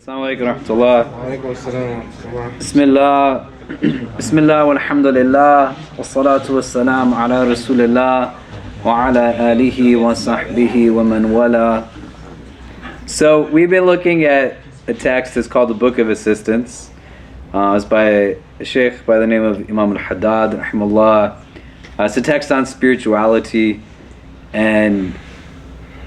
Assalamu alaikum wa rahmatullah. Bismillah walhamdulillah wassalatu wassalam ala rasulillah wa ala alihi wa sahbihi wa man wala. So we've been looking at a text that's called the Book of Assistance. It's by a sheikh by the name of Imam Al-Haddad, rahimahullah. It's a text on spirituality, and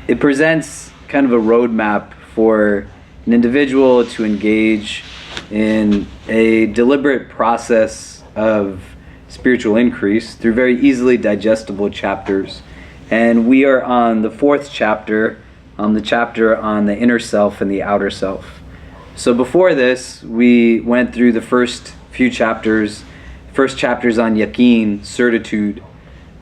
it presents kind of a roadmap for an individual to engage in a deliberate process of spiritual increase through very easily digestible chapters. And we are on the fourth chapter, the chapter on the inner self and the outer self. So before this, we went through the first few chapters. First chapter's on yaqeen, certitude.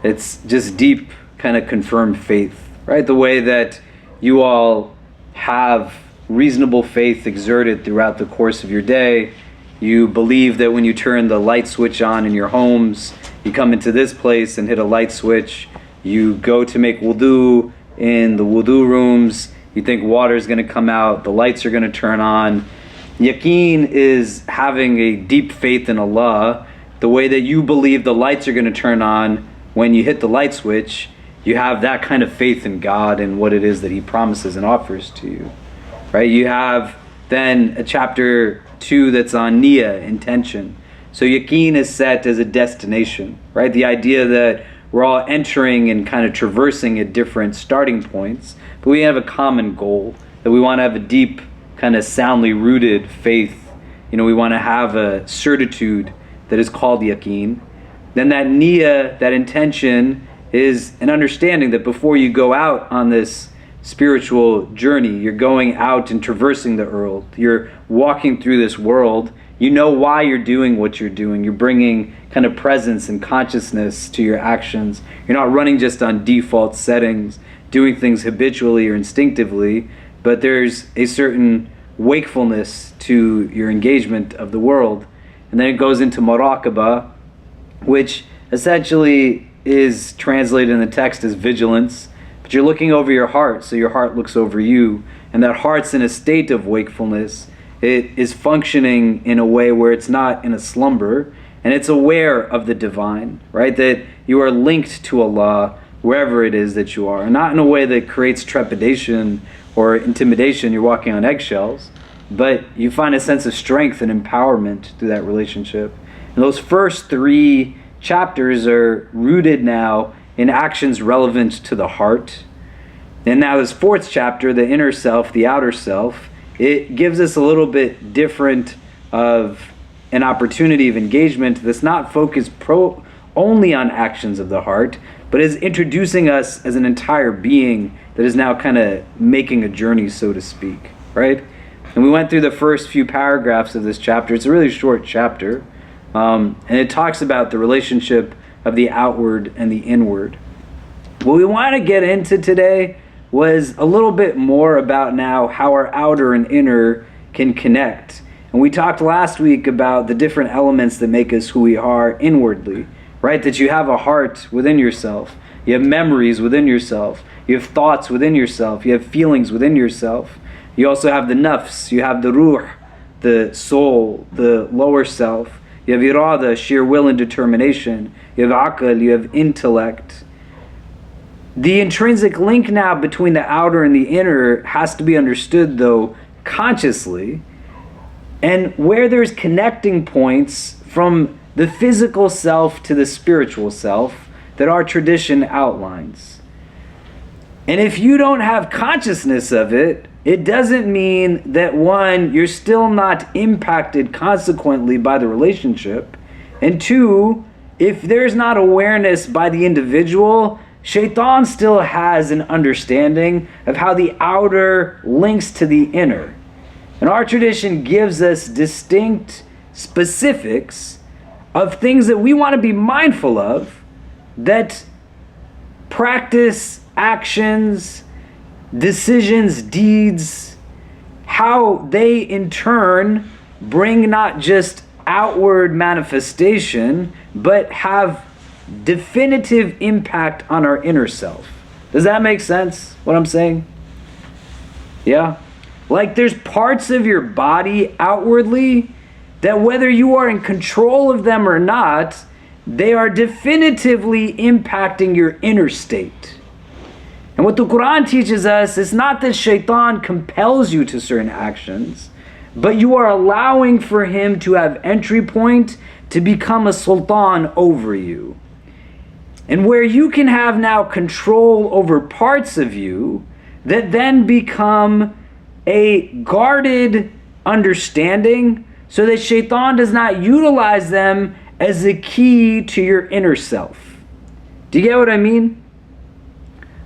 It's just deep, kind of confirmed faith, right? The way that you all have reasonable faith exerted throughout the course of your day. You believe that when you turn the light switch on in your homes, you come into this place and hit a light switch. You go to make wudu in the wudu rooms. You think water is going to come out, the lights are going to turn on. Yaqeen is having a deep faith in Allah. The way that you believe the lights are going to turn on when you hit the light switch, you have that kind of faith in God and what it is that He promises and offers to you. Right? You have then a chapter 2 that's on niyyah, intention. So yaqeen is set as a destination, right? The idea that we're all entering and kind of traversing at different starting points, but we have a common goal, that we want to have a deep, kind of soundly rooted faith. You know, we want to have a certitude that is called yaqeen. Then that niyyah, that intention, is an understanding that before you go out on this spiritual journey, you're going out and traversing the world, you're walking through this world, you know why you're doing what you're doing, you're bringing kind of presence and consciousness to your actions. You're not running just on default settings, doing things habitually or instinctively, but there's a certain wakefulness to your engagement of the world. And then it goes into muraqabah, which essentially is translated in the text as vigilance. But you're looking over your heart, so your heart looks over you. And that heart's in a state of wakefulness. It is functioning in a way where it's not in a slumber, and it's aware of the divine, right? That you are linked to Allah wherever it is that you are. And not in a way that creates trepidation or intimidation, you're walking on eggshells, but you find a sense of strength and empowerment through that relationship. And those first 3 chapters are rooted now in actions relevant to the heart. And now this 4th chapter, the inner self, the outer self, it gives us a little bit different of an opportunity of engagement that's not focused only on actions of the heart, but is introducing us as an entire being that is now kind of making a journey, so to speak, right? And we went through the first few paragraphs of this chapter. It's a really short chapter, and it talks about the relationship of the outward and the inward. What we want to get into today was a little bit more about now how our outer and inner can connect. And we talked last week about the different elements that make us who we are inwardly, right? That you have a heart within yourself, you have memories within yourself, you have thoughts within yourself, you have feelings within yourself. You also have the nafs, you have the ruh, the soul, the lower self. You have irada, sheer will and determination. You have aql, you have intellect. The intrinsic link now between the outer and the inner has to be understood, though, consciously. And where there's connecting points from the physical self to the spiritual self that our tradition outlines. And if you don't have consciousness of it, it doesn't mean that, one, you're still not impacted consequently by the relationship, and 2, if there's not awareness by the individual, Shaitan still has an understanding of how the outer links to the inner. And our tradition gives us distinct specifics of things that we want to be mindful of, that practice, actions, decisions, deeds, how they in turn bring not just outward manifestation, but have definitive impact on our inner self. Does that make sense, what I'm saying? Yeah? Like there's parts of your body outwardly that whether you are in control of them or not, they are definitively impacting your inner state. And what the Quran teaches us is not that shaitan compels you to certain actions, but you are allowing for him to have entry point to become a sultan over you. And where you can have now control over parts of you that then become a guarded understanding so that shaitan does not utilize them as a key to your inner self. Do you get what I mean?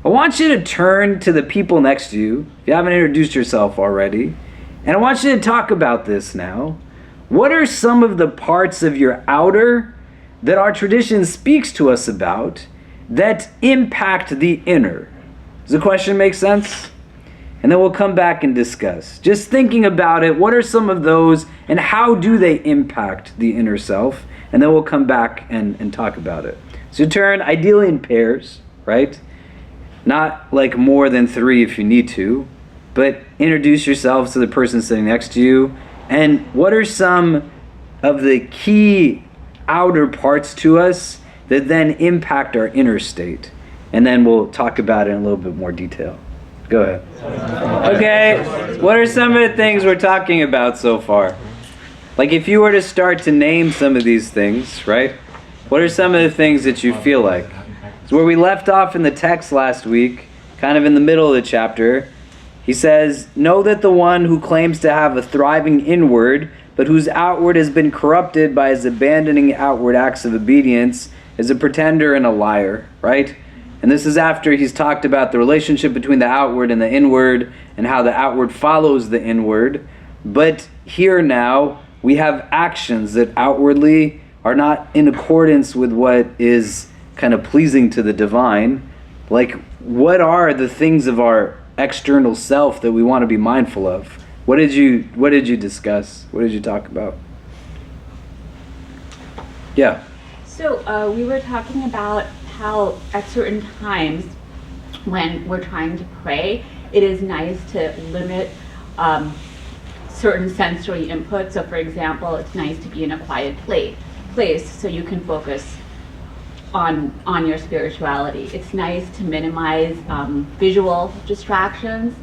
I want you to turn to the people next to you, if you haven't introduced yourself already, and I want you to talk about this now. What are some of the parts of your outer that our tradition speaks to us about that impact the inner? Does the question make sense? And then we'll come back and discuss. Just thinking about it, what are some of those and how do they impact the inner self? And then we'll come back and talk about it. So turn, ideally in pairs, right? Not like more than 3 if you need to, but introduce yourselves to the person sitting next to you. And what are some of the key outer parts to us that then impact our inner state? And then we'll talk about it in a little bit more detail. Go ahead. Okay, what are some of the things we're talking about so far? Like if you were to start to name some of these things, right? What are some of the things that you feel like? So where we left off in the text last week, kind of in the middle of the chapter, he says, know that the one who claims to have a thriving inward, but whose outward has been corrupted by his abandoning outward acts of obedience, is a pretender and a liar, right? And this is after he's talked about the relationship between the outward and the inward and how the outward follows the inward. But here now, we have actions that outwardly are not in accordance with what is kind of pleasing to the divine. Like, what are the things of our external self that we want to be mindful of? What did you discuss? What did you talk about? Yeah. So we were talking about how at certain times when we're trying to pray, it is nice to limit certain sensory input. So for example, it's nice to be in a quiet place so you can focus on your spirituality. It's nice to minimize visual distractions,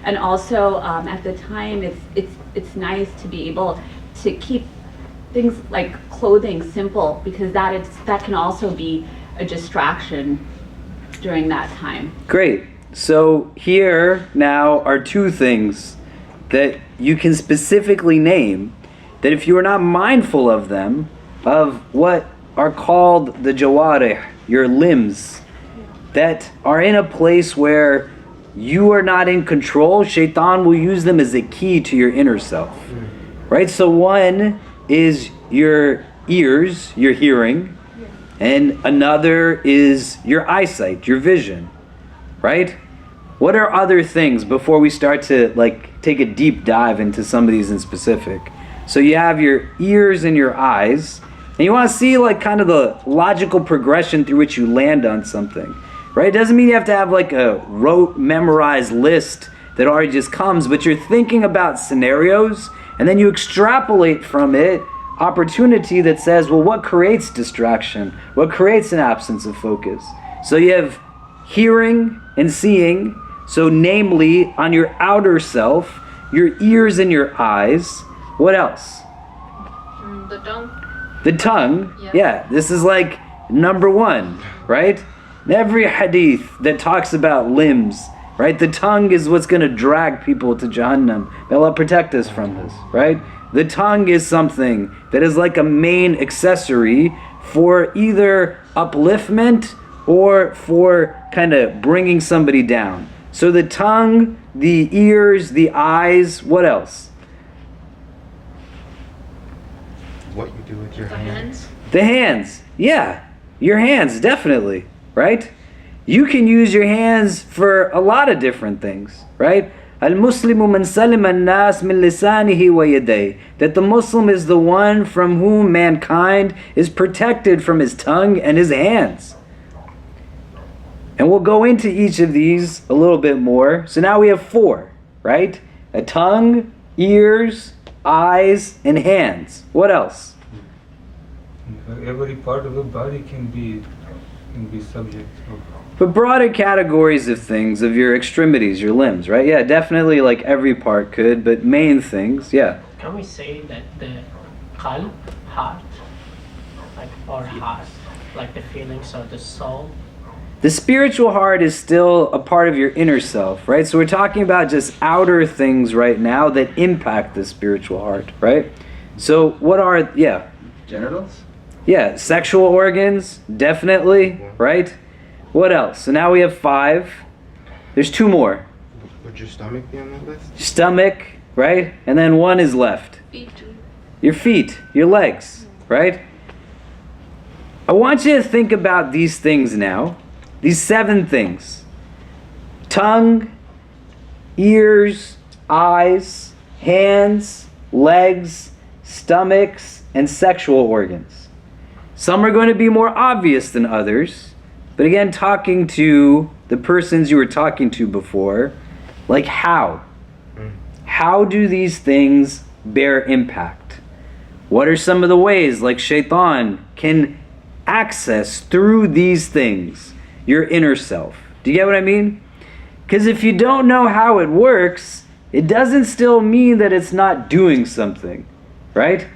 and also at the time it's nice to be able to keep things like clothing simple, because that can also be a distraction during that time. Great. So here now are 2 things that you can specifically name that if you are not mindful of them, of what are called the jawarih, your limbs, that are in a place where you are not in control, shaitan will use them as a key to your inner self. Right? So one is your ears, your hearing, and another is your eyesight, your vision. Right? What are other things before we start to take a deep dive into some of these in specific? So you have your ears and your eyes, and you want to see kind of the logical progression through which you land on something. Right? It doesn't mean you have to have a rote memorized list that already just comes, but you're thinking about scenarios, and then you extrapolate from it opportunity that says, well, what creates distraction? What creates an absence of focus? So you have hearing and seeing, so namely on your outer self, your ears and your eyes. What else? The tongue. The tongue, Yeah. this is number 1, right? In every hadith that talks about limbs, right? The tongue is what's going to drag people to Jahannam. May Allah protect us from this, right? The tongue is something that is like a main accessory for either upliftment or for kind of bringing somebody down. So the tongue, the ears, the eyes, what else? What you do with your hands. The hands, yeah. Your hands, definitely, right? You can use your hands for a lot of different things, right? Al-Muslimu man salima an-nas min lisanihi wa yadayhi. That the Muslim is the one from whom mankind is protected from his tongue and his hands. And we'll go into each of these a little bit more. So now we have 4, right? A tongue, ears, eyes, and hands. What else? Every part of the body can be subject of. But broader categories of things, of your extremities, your limbs, right? Yeah, definitely like every part could, but main things, yeah. Can we say that the qalb, heart, or heart, like the feelings or the soul? The spiritual heart is still a part of your inner self, right? So we're talking about just outer things right now that impact the spiritual heart, right? So what are, yeah? Genitals? Yeah, sexual organs, definitely, right? What else? So now we have 5. There's 2 more. Would your stomach be on that list? Stomach, right? And then 1 is left. Feet. Your feet, your legs, right? I want you to think about these things now. These 7 things. Tongue, ears, eyes, hands, legs, stomachs, and sexual organs. Some are going to be more obvious than others. But again, talking to the persons you were talking to before, like how? How do these things bear impact? What are some of the ways, like shaitan can access through these things your inner self? Do you get what I mean? Because if you don't know how it works, it doesn't still mean that it's not doing something, right?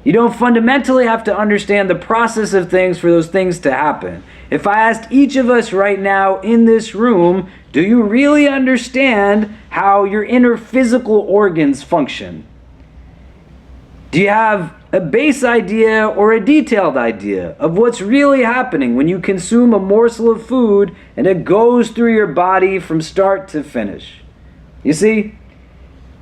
You don't fundamentally have to understand the process of things for those things to happen. If I asked each of us right now in this room, do you really understand how your inner physical organs function? Do you have a base idea or a detailed idea of what's really happening when you consume a morsel of food and it goes through your body from start to finish? You see?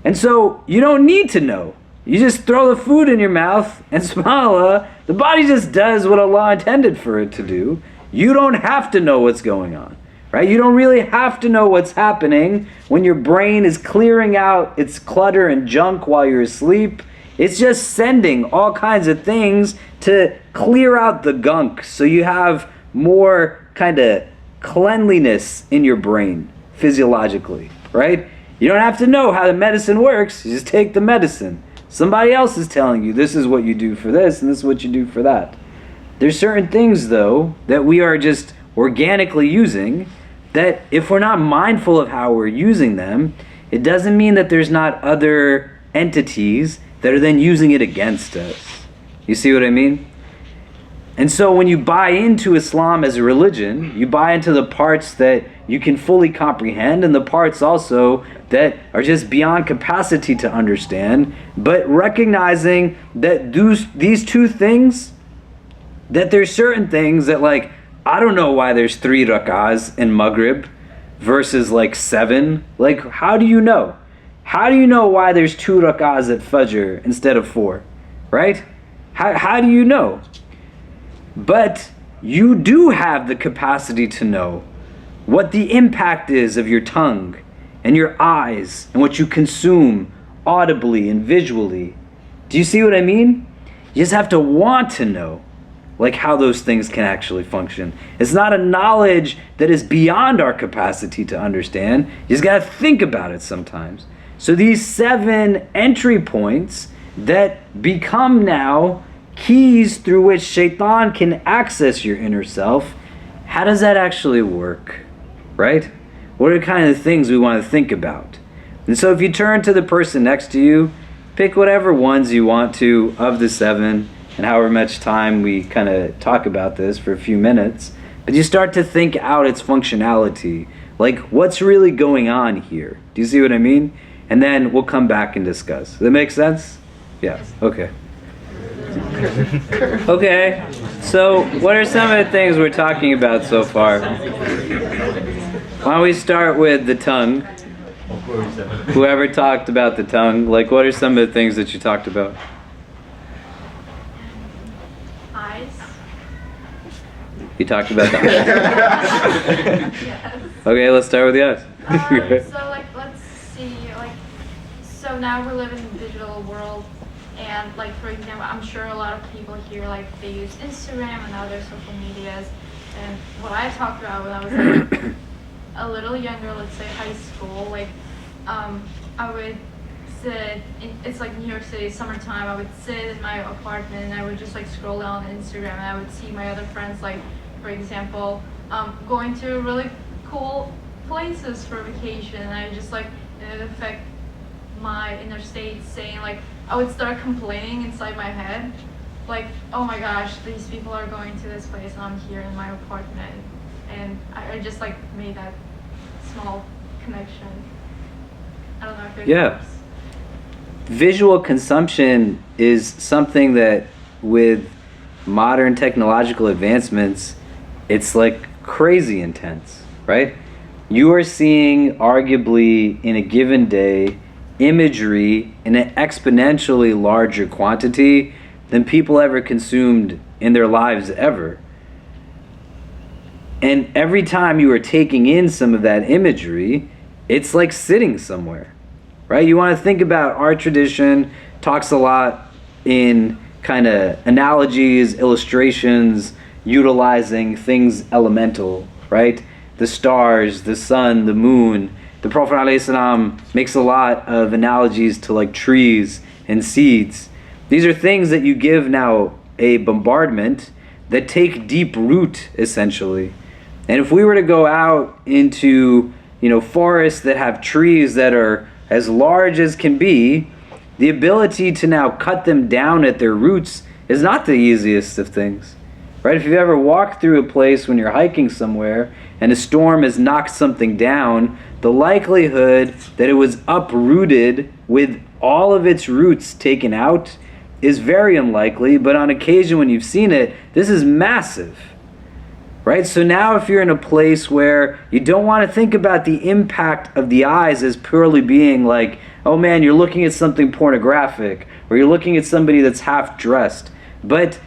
And so you don't need to know. You just throw the food in your mouth and subhanAllah, the body just does what Allah intended for it to do. You don't have to know what's going on, right? You don't really have to know what's happening when your brain is clearing out its clutter and junk while you're asleep. It's just sending all kinds of things to clear out the gunk so you have more kind of cleanliness in your brain physiologically, right? You don't have to know how the medicine works. You just take the medicine. Somebody else is telling you this is what you do for this and this is what you do for that. There's certain things, though, that we are just organically using that if we're not mindful of how we're using them, it doesn't mean that there's not other entities that are then using it against us. You see what I mean? And so when you buy into Islam as a religion, you buy into the parts that you can fully comprehend and the parts also that are just beyond capacity to understand, but recognizing that these 2 things, that there's certain things that, like, I don't know why there's 3 rak'ahs in Maghrib versus like 7. Like, how do you know? How do you know why there's 2 rak'ahs at Fajr instead of 4? Right? How do you know? But you do have the capacity to know what the impact is of your tongue and your eyes and what you consume audibly and visually. Do you see what I mean? You just have to want to know, like, how those things can actually function. It's not a knowledge that is beyond our capacity to understand. You just got to think about it sometimes. So these 7 entry points that become now keys through which shaitan can access your inner self, how does that actually work, right? What are the kind of things we want to think about? And so if you turn to the person next to you, pick whatever ones you want to of the 7, and however much time we kind of talk about this for a few minutes, but you start to think out its functionality, like what's really going on here. Do you see what I mean? And then we'll come back and discuss. Does that make sense? Yeah, okay. Okay, so what are some of the things we're talking about so far? Why don't we start with the tongue? Whoever talked about the tongue, like, what are some of the things that you talked about? Eyes. You talked about the eyes? Yes. Okay, let's start with the eyes. So like, let's see, like, so now we're living in a digital world, and like, for example, I'm sure a lot of people here, like, they use Instagram and other social medias, and what I talked about when I was like a little younger, let's say high school, like, I would sit, it's like New York City, summertime, I would sit in my apartment and I would just like scroll down Instagram and I would see my other friends, like, for example, going to really cool places for vacation, and I just like, it would affect my inner state, saying like, I would start complaining inside my head, like, oh my gosh, these people are going to this place and I'm here in my apartment, and I just like made that small connection. I don't know if it Yeah. helps. Visual consumption is something that with modern technological advancements, it's like crazy intense, right? You are seeing arguably in a given day imagery in an exponentially larger quantity than people ever consumed in their lives ever. And every time you are taking in some of that imagery, it's like sitting somewhere, right? You want to think about our tradition, talks a lot in kind of analogies, illustrations, utilizing things elemental, right? The stars, the sun, the moon. The Prophet ﷺ makes a lot of analogies to like trees and seeds. These are things that you give now a bombardment that take deep root, essentially. And if we were to go out into, forests that have trees that are as large as can be, the ability to now cut them down at their roots is not the easiest of things, right? If you've ever walked through a place when you're hiking somewhere and a storm has knocked something down, the likelihood that it was uprooted with all of its roots taken out is very unlikely, but on occasion when you've seen it, this is massive. Right? So now if you're in a place where you don't want to think about the impact of the eyes as purely being like, oh man, you're looking at something pornographic, or you're looking at somebody that's half dressed. But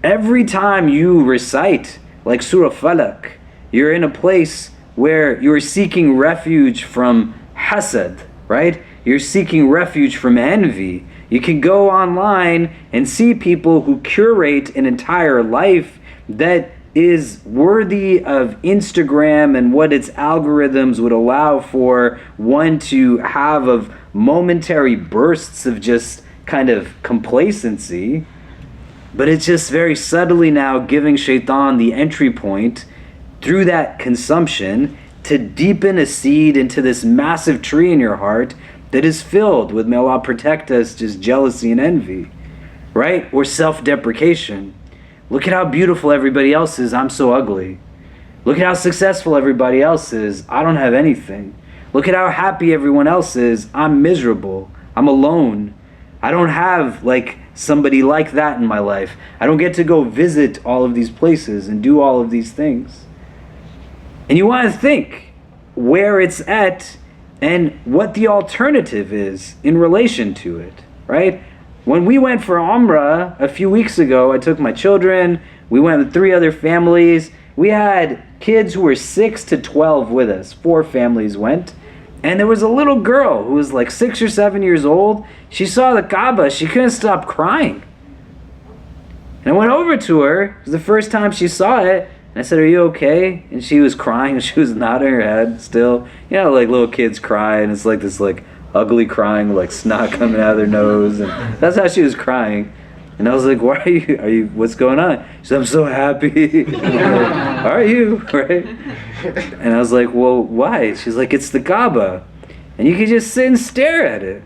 every time you recite like Surah Falaq, you're in a place where you're seeking refuge from hasad, right? You're seeking refuge from envy. You can go online and see people who curate an entire life that is worthy of Instagram and what its algorithms would allow for one to have of momentary bursts of just kind of complacency. But it's just very subtly now giving shaitan the entry point through that consumption to deepen a seed into this massive tree in your heart that is filled with, may Allah protect us, just jealousy and envy, right? Or self-deprecation. Look at how beautiful everybody else is, I'm so ugly. Look at how successful everybody else is, I don't have anything. Look at how happy everyone else is, I'm miserable, I'm alone. I don't have like somebody like that in my life. I don't get to go visit all of these places and do all of these things. And you want to think where it's at and what the alternative is in relation to it, right? When we went for Umrah a few weeks ago, I took my children, we went with 3 other families. We had kids who were 6 to 12 with us. 4 families went. And there was a little girl who was like 6 or 7 years old. She saw the Kaaba, she couldn't stop crying. And I went over to her, it was the first time she saw it, and I said, "Are you okay?" And she was crying, and she was nodding her head still. Like little kids cry, and it's like this like ugly crying, like snot coming out of their nose, and that's how she was crying. And I was like, "Why are you, what's going on?" She said, "I'm so happy." Like, "Are you?" Right? And I was like, "Well, why?" She's like, "It's the Kaaba, and you can just sit and stare at it,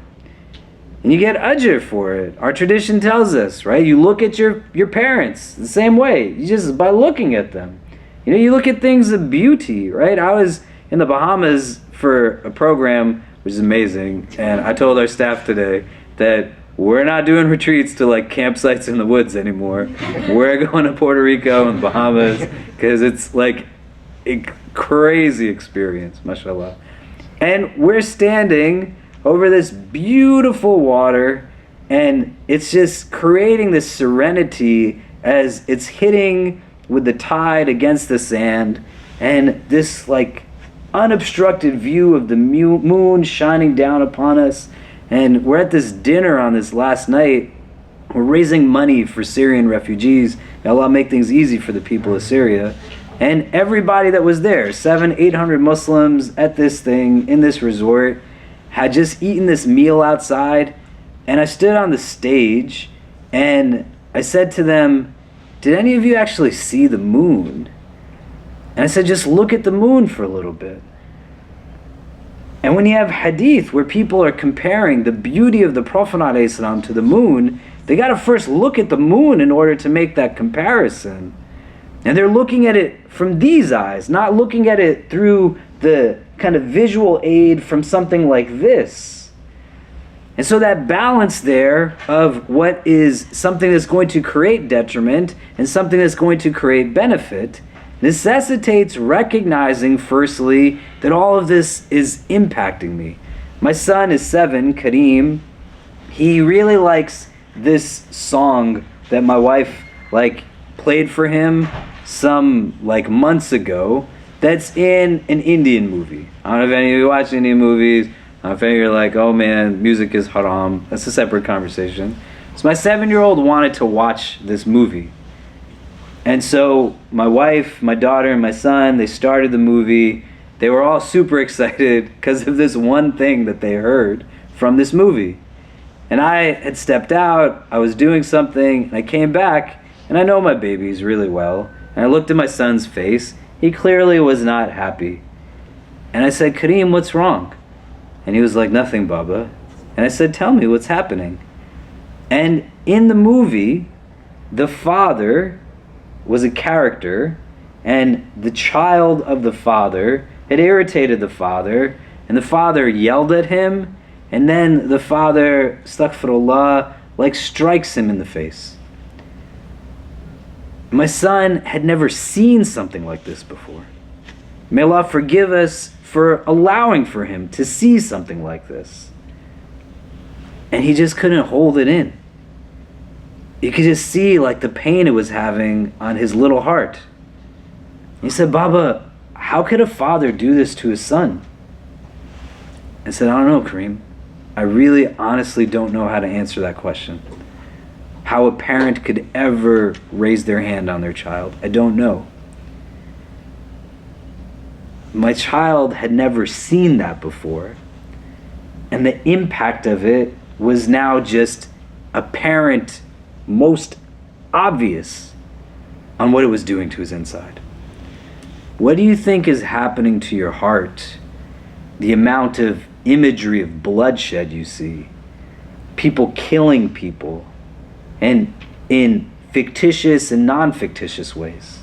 and you get ajr for it. Our tradition tells us, right? You look at your parents the same way, you just by looking at them. You look at things of beauty, right?" I was in the Bahamas for a program, which is amazing, and I told our staff today that we're not doing retreats to like campsites in the woods anymore. We're going to Puerto Rico and Bahamas because it's like a crazy experience, mashallah. And we're standing over this beautiful water, and it's just creating this serenity as it's hitting with the tide against the sand, and this like unobstructed view of the moon shining down upon us. And we're at this dinner on this last night. We're raising money for Syrian refugees. May Allah make things easy for the people of Syria. And everybody that was there, 700-800 Muslims at this thing, in this resort, had just eaten this meal outside, and I stood on the stage and I said to them, did any of you actually see the moon? And I said, just look at the moon for a little bit. And when you have hadith where people are comparing the beauty of the Prophet ﷺ to the moon, they got to first look at the moon in order to make that comparison. And they're looking at it from these eyes, not looking at it through the kind of visual aid from something like this. And so that balance there of what is something that's going to create detriment and something that's going to create benefit necessitates recognizing, firstly, that all of this is impacting me. My son is 7, Kareem. He really likes this song that my wife played for him some months ago that's in an Indian movie. I don't know if any of you watch Indian movies. I don't know if any of you are like, oh man, music is haram. That's a separate conversation. So my 7-year-old wanted to watch this movie. And so my wife, my daughter, and my son, they started the movie. They were all super excited because of this one thing that they heard from this movie. And I had stepped out, I was doing something, and I came back, and I know my babies really well. And I looked at my son's face. He clearly was not happy. And I said, Kareem, what's wrong? And he was like, nothing, Baba. And I said, tell me what's happening. And in the movie, the father was a character, and the child of the father had irritated the father, and the father yelled at him, and then the father, astaghfirullah, strikes him in the face. My son had never seen something like this before. May Allah forgive us for allowing for him to see something like this. And he just couldn't hold it in. You could just see the pain it was having on his little heart. He said, Baba, how could a father do this to his son? I said, I don't know, Kareem. I really honestly don't know how to answer that question. How a parent could ever raise their hand on their child. I don't know. My child had never seen that before. And the impact of it was now just apparent, most obvious on what it was doing to his inside. What do you think is happening to your heart? The amount of imagery of bloodshed you see, people killing people, and in fictitious and non-fictitious ways.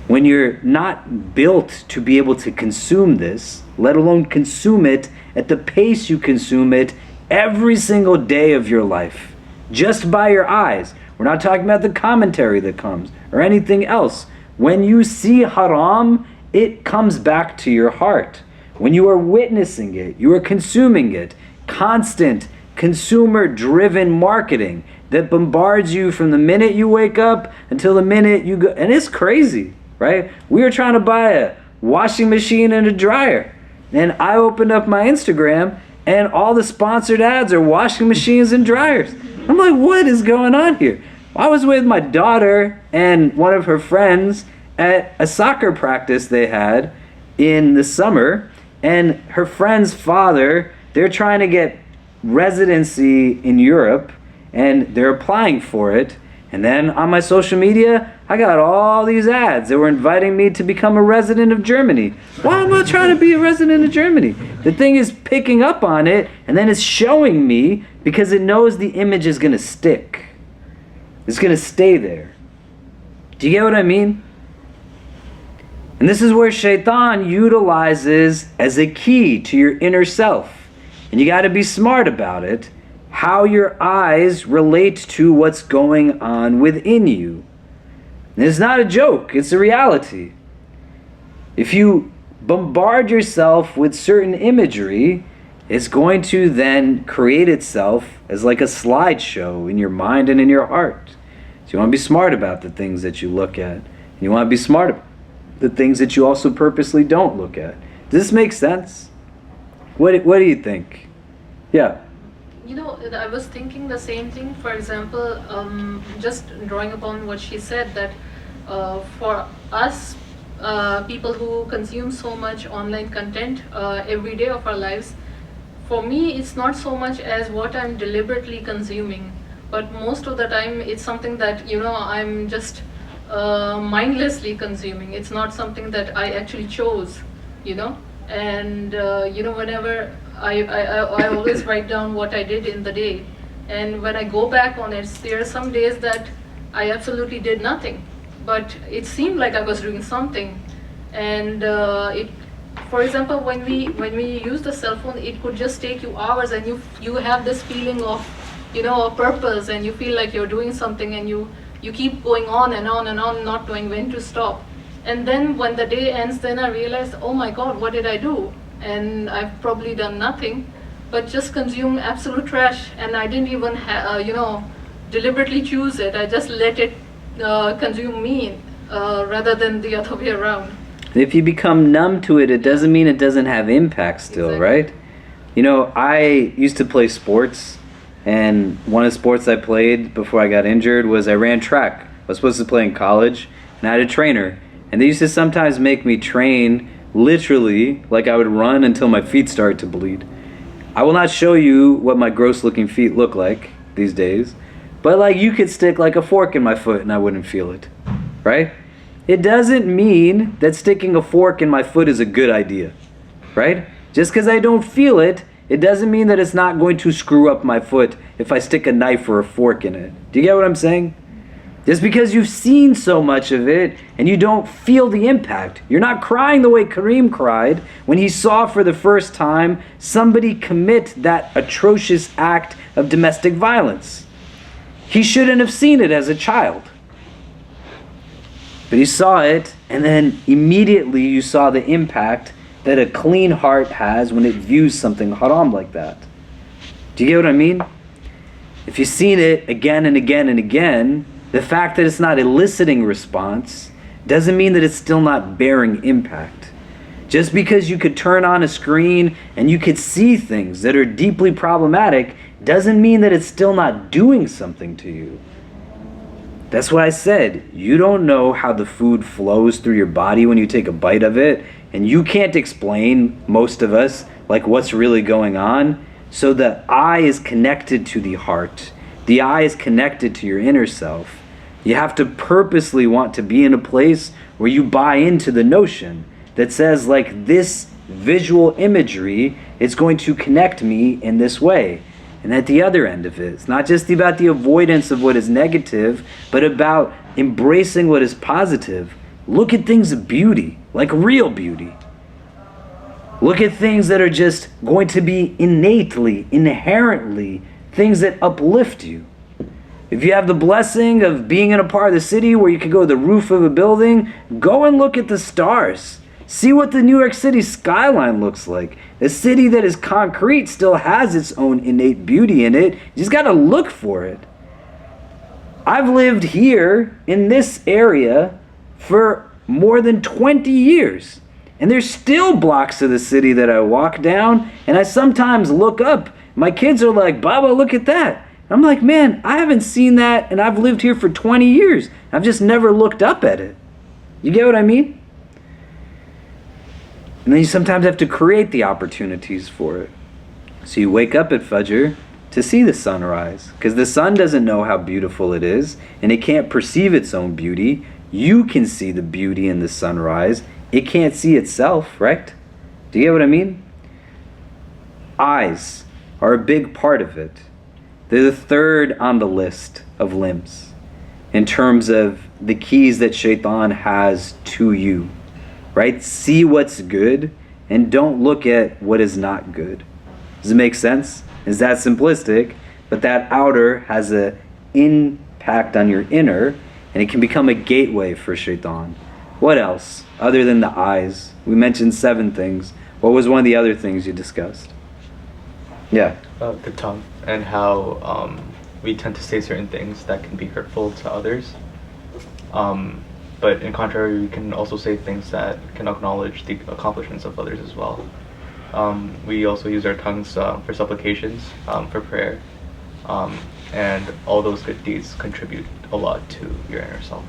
When you're not built to be able to consume this, let alone consume it at the pace you consume it every single day of your life, just by your eyes. We're not talking about the commentary that comes or anything else. When you see haram, it comes back to your heart. When you are witnessing it, you are consuming it. Constant consumer-driven marketing that bombards you from the minute you wake up until the minute you go. And it's crazy, right? We were trying to buy a washing machine and a dryer. And I opened up my Instagram and all the sponsored ads are washing machines and dryers. I'm like, what is going on here? I was with my daughter and one of her friends at a soccer practice they had in the summer, and her friend's father, they're trying to get residency in Europe, and they're applying for it. And then on my social media, I got all these ads that were inviting me to become a resident of Germany. Why am I trying to be a resident of Germany? The thing is picking up on it, and then it's showing me because it knows the image is going to stick. It's going to stay there. Do you get what I mean? And this is where shaitan utilizes as a key to your inner self. And you got to be smart about it, how your eyes relate to what's going on within you. And it's not a joke, it's a reality. If you bombard yourself with certain imagery, it's going to then create itself as like a slideshow in your mind and in your heart. So you want to be smart about the things that you look at. And you want to be smart about the things that you also purposely don't look at. Does this make sense? What do you think? Yeah. You know, I was thinking the same thing. For example, just drawing upon what she said, that for us, people who consume so much online content every day of our lives, for me, it's not so much as what I'm deliberately consuming, but most of the time it's something that, you know, I'm just mindlessly consuming. It's not something that I actually chose, you know. And you know, whenever I always write down what I did in the day, and when I go back on it, there are some days that I absolutely did nothing, but it seemed like I was doing something. And for example, when we use the cell phone, it could just take you hours, and you have this feeling of, you know, a purpose, and you feel like you're doing something, and you keep going on and on and on, not knowing when to stop. And then when the day ends, then I realized, oh my God, what did I do? And I've probably done nothing, but just consume absolute trash. And I didn't even, you know, deliberately choose it. I just let it consume me rather than the other way around. If you become numb to it, it doesn't mean it doesn't have impact still, Exactly. right? You know, I used to play sports, and one of the sports I played before I got injured was I ran track. I was supposed to play in college, and I had a trainer. And they used to sometimes make me train literally like I would run until my feet started to bleed. I will not show you what my gross looking feet look like these days, but like you could stick like a fork in my foot and I wouldn't feel it, right? It doesn't mean that sticking a fork in my foot is a good idea, right? Just because I don't feel it, it doesn't mean that it's not going to screw up my foot if I stick a knife or a fork in it. Do you get what I'm saying? Just because you've seen so much of it and you don't feel the impact. You're not crying the way Kareem cried when he saw for the first time somebody commit that atrocious act of domestic violence. He shouldn't have seen it as a child. But he saw it, and then immediately you saw the impact that a clean heart has when it views something haram like that. Do you get what I mean? If you've seen it again and again and again, the fact that it's not eliciting response doesn't mean that it's still not bearing impact. Just because you could turn on a screen and you could see things that are deeply problematic doesn't mean that it's still not doing something to you. That's why I said, you don't know how the food flows through your body when you take a bite of it, and you can't explain, most of us, like what's really going on. So the eye is connected to the heart. The eye is connected to your inner self. You have to purposely want to be in a place where you buy into the notion that says, like, this visual imagery is going to connect me in this way. And at the other end of it, it's not just about the avoidance of what is negative, but about embracing what is positive. Look at things of beauty, like real beauty. Look at things that are just going to be innately, inherently, things that uplift you. If you have the blessing of being in a part of the city where you can go to the roof of a building, go and look at the stars. See what the New York City skyline looks like. A city that is concrete still has its own innate beauty in it. You just got to look for it. I've lived here in this area for more than 20 years. And there's still blocks of the city that I walk down, and I sometimes look up. My kids are like, Baba, look at that. I'm like, man, I haven't seen that, and I've lived here for 20 years. I've just never looked up at it. You get what I mean? And then you sometimes have to create the opportunities for it. So you wake up at Fajr to see the sunrise, because the sun doesn't know how beautiful it is, and it can't perceive its own beauty. You can see the beauty in the sunrise. It can't see itself, right? Do you get what I mean? Eyes are a big part of it. They're the third on the list of limbs in terms of the keys that Shaitan has to you, right? See what's good and don't look at what is not good. Does it make sense? Is that simplistic? But that outer has an impact on your inner, and it can become a gateway for Shaitan. What else other than the eyes? We mentioned 7 things. What was one of the other things you discussed? Yeah. The tongue and how we tend to say certain things that can be hurtful to others. But in contrary, we can also say things that can acknowledge the accomplishments of others as well. We also use our tongues for supplications, for prayer, and all those good deeds contribute a lot to your inner self.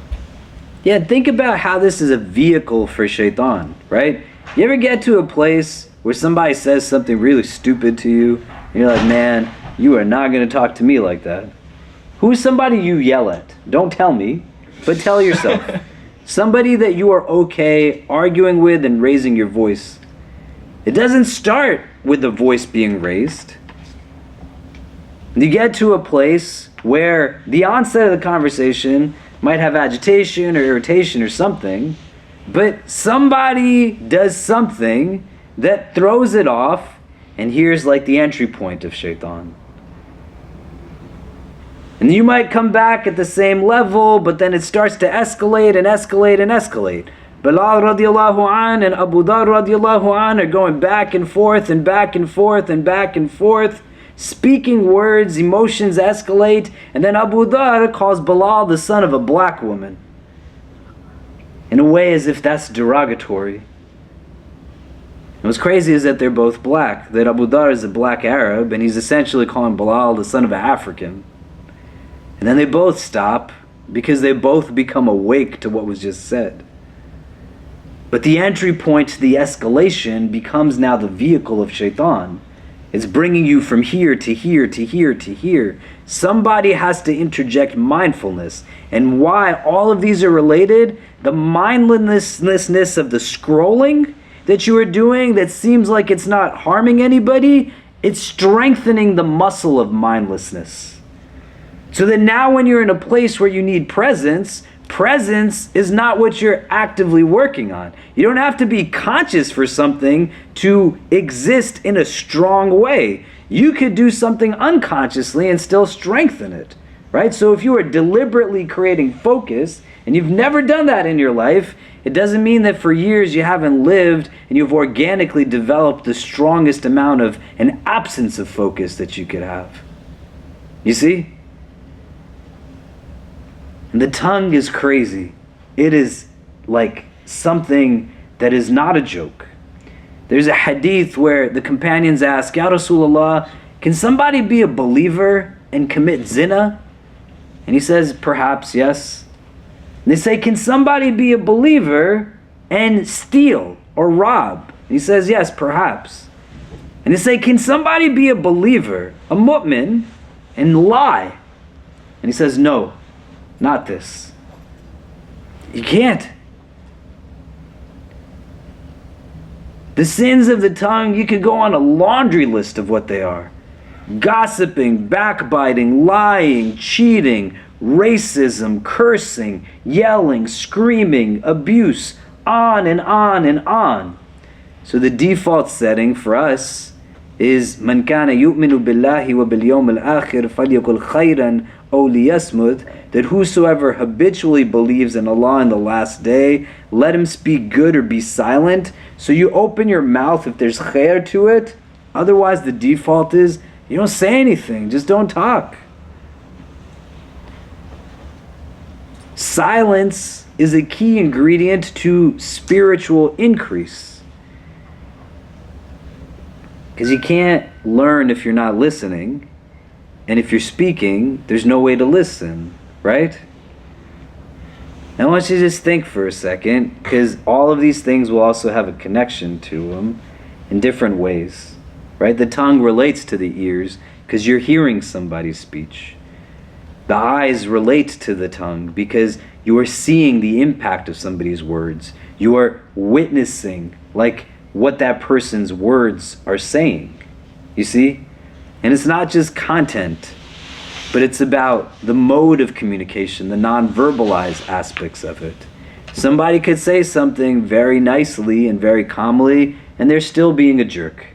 Yeah, think about how this is a vehicle for Shaitan, right? You ever get to a place where somebody says something really stupid to you, and you're like, man, you are not going to talk to me like that? Who is somebody you yell at? Don't tell me, but tell yourself. Somebody that you are okay arguing with and raising your voice. It doesn't start with the voice being raised. You get to a place where the onset of the conversation might have agitation or irritation or something, but somebody does something that throws it off, and here's like the entry point of shaitan. And you might come back at the same level, but then it starts to escalate and escalate and escalate. Bilal radiallahu an and Abu Dhar radiallahu an are going back and forth and back and forth and back and forth, speaking words, emotions escalate, and then Abu Dhar calls Bilal the son of a black woman, in a way as if that's derogatory. And what's crazy is that they're both black, that Abu Dhar is a black Arab, and he's essentially calling Bilal the son of an African. And then they both stop because they both become awake to what was just said. But the entry point to the escalation becomes now the vehicle of shaitan. It's bringing you from here to here to here to here. Somebody has to interject mindfulness. And why all of these are related, the mindlessness of the scrolling that you are doing that seems like it's not harming anybody, it's strengthening the muscle of mindlessness. So that now when you're in a place where you need presence, presence is not what you're actively working on. You don't have to be conscious for something to exist in a strong way. You could do something unconsciously and still strengthen it, right? So if you are deliberately creating focus, and you've never done that in your life, it doesn't mean that for years you haven't lived and you've organically developed the strongest amount of an absence of focus that you could have. You see? And the tongue is crazy. It is like something that is not a joke. There's a hadith where the companions ask, Ya Rasulullah, can somebody be a believer and commit zina? And he says, perhaps, yes. And they say, can somebody be a believer and steal or rob? And he says, yes, perhaps. And they say, can somebody be a believer, a mu'min, and lie? And he says, no. Not this. You can't. The sins of the tongue, you could go on a laundry list of what they are. Gossiping, backbiting, lying, cheating, racism, cursing, yelling, screaming, abuse, on and on and on. So the default setting for us is Man kana yu'minu billahi wa bil yawm al-akhir falyakul khayran aw liyasmut, that whosoever habitually believes in Allah in the last day, let him speak good or be silent. So you open your mouth if there's khair to it. Otherwise the default is you don't say anything, just don't talk. Silence is a key ingredient to spiritual increase. Because you can't learn if you're not listening. And if you're speaking, there's no way to listen, right? Now I want you to just think for a second, because all of these things will also have a connection to them in different ways, right? The tongue relates to the ears because you're hearing somebody's speech. The eyes relate to the tongue because you are seeing the impact of somebody's words. You are witnessing like what that person's words are saying. You see? And it's not just content, but it's about the mode of communication, the non-verbalized aspects of it. Somebody could say something very nicely and very calmly, and they're still being a jerk.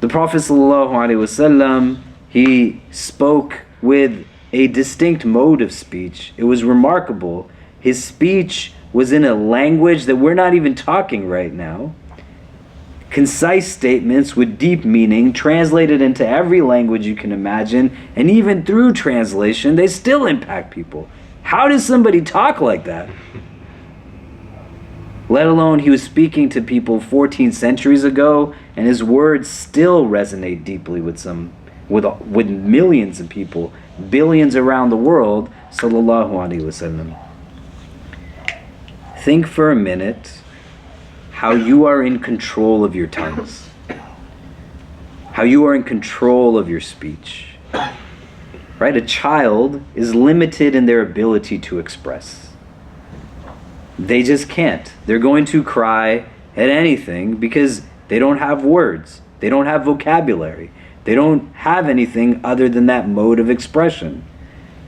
The Prophet ﷺ, he spoke with a distinct mode of speech. It was remarkable. His speech was in a language that we're not even talking right now. Concise statements with deep meaning, translated into every language you can imagine, and even through translation, they still impact people. How does somebody talk like that? Let alone he was speaking to people 14 centuries ago, and his words still resonate deeply with millions of people, billions around the world, sallallahu alaihi wasallam. Think for a minute how you are in control of your tongues, how you are in control of your speech. Right? A child is limited in their ability to express. They just can't. They're going to cry at anything because they don't have words. They don't have vocabulary. They don't have anything other than that mode of expression.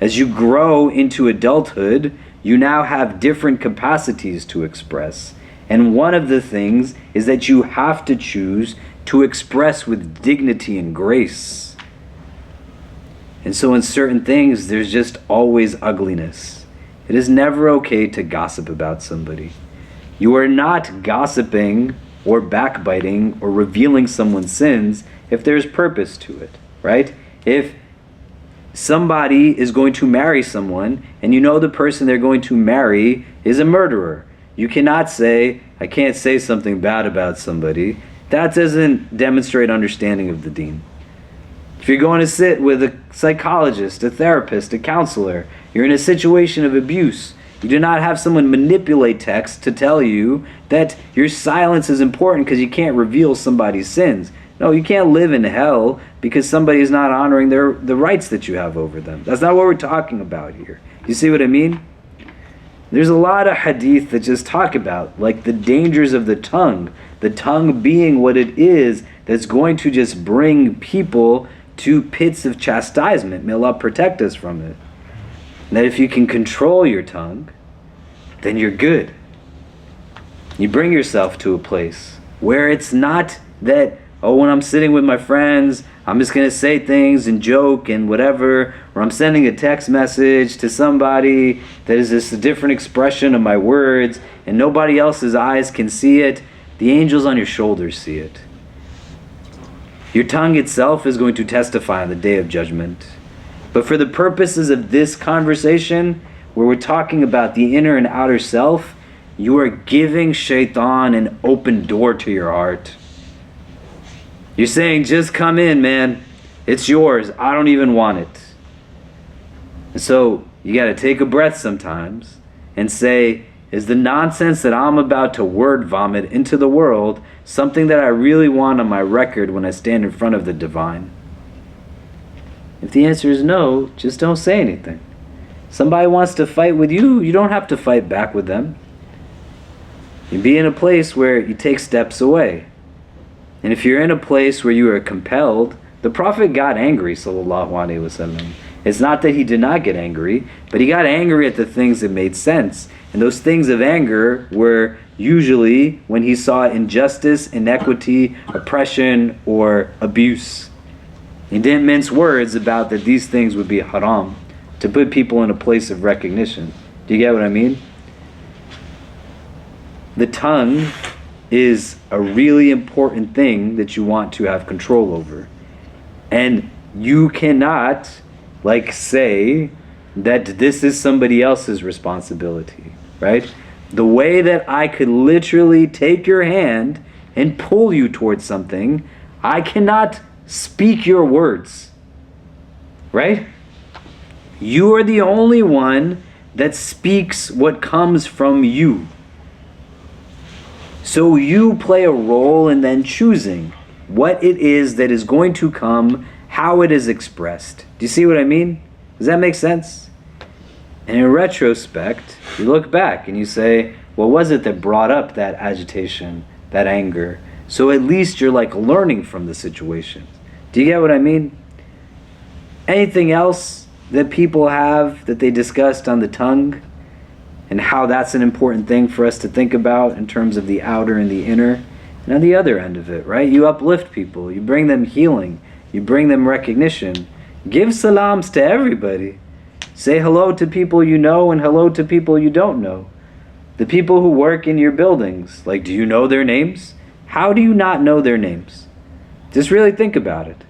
As you grow into adulthood, you now have different capacities to express. And one of the things is that you have to choose to express with dignity and grace. And so in certain things, there's just always ugliness. It is never okay to gossip about somebody. You are not gossiping or backbiting or revealing someone's sins if there's purpose to it, right? If somebody is going to marry someone and you know the person they're going to marry is a murderer, you cannot say, I can't say something bad about somebody. That doesn't demonstrate understanding of the deen. If you're going to sit with a psychologist, a therapist, a counselor, you're in a situation of abuse, you do not have someone manipulate text to tell you that your silence is important because you can't reveal somebody's sins. No, you can't live in hell because somebody is not honoring the rights that you have over them. That's not what we're talking about here. You see what I mean? There's a lot of hadith that just talk about like the dangers of the tongue being what it is that's going to just bring people to pits of chastisement. May Allah protect us from it. And that if you can control your tongue, then you're good. You bring yourself to a place where it's not that, oh, when I'm sitting with my friends, I'm just going to say things and joke and whatever, or I'm sending a text message to somebody that is just a different expression of my words and nobody else's eyes can see it. The angels on your shoulders see it. Your tongue itself is going to testify on the day of judgment. But for the purposes of this conversation, where we're talking about the inner and outer self, you are giving shaitan an open door to your heart. You're saying, just come in, man. It's yours. I don't even want it. And so you got to take a breath sometimes and say, is the nonsense that I'm about to word vomit into the world something that I really want on my record when I stand in front of the divine? If the answer is no, just don't say anything. Somebody wants to fight with you, you don't have to fight back with them. You be in a place where you take steps away. And if you're in a place where you are compelled, the Prophet got angry, sallallahu alaihi wasallam. It's not that he did not get angry, but he got angry at the things that made sense. And those things of anger were usually when he saw injustice, inequity, oppression, or abuse. He didn't mince words about that these things would be haram, to put people in a place of recognition. Do you get what I mean? The tongue is a really important thing that you want to have control over. And you cannot, say that this is somebody else's responsibility, right? The way that I could literally take your hand and pull you towards something, I cannot speak your words, right? You are the only one that speaks what comes from you. So you play a role in then choosing what it is that is going to come, how it is expressed. Do you see what I mean? Does that make sense? And in retrospect, you look back and you say, what was it that brought up that agitation, that anger? So at least you're learning from the situation. Do you get what I mean? Anything else that people have that they discussed on the tongue and how that's an important thing for us to think about in terms of the outer and the inner? And on the other end of it, right? You uplift people. You bring them healing. You bring them recognition. Give salams to everybody. Say hello to people you know and hello to people you don't know. The people who work in your buildings, do you know their names? How do you not know their names? Just really think about it.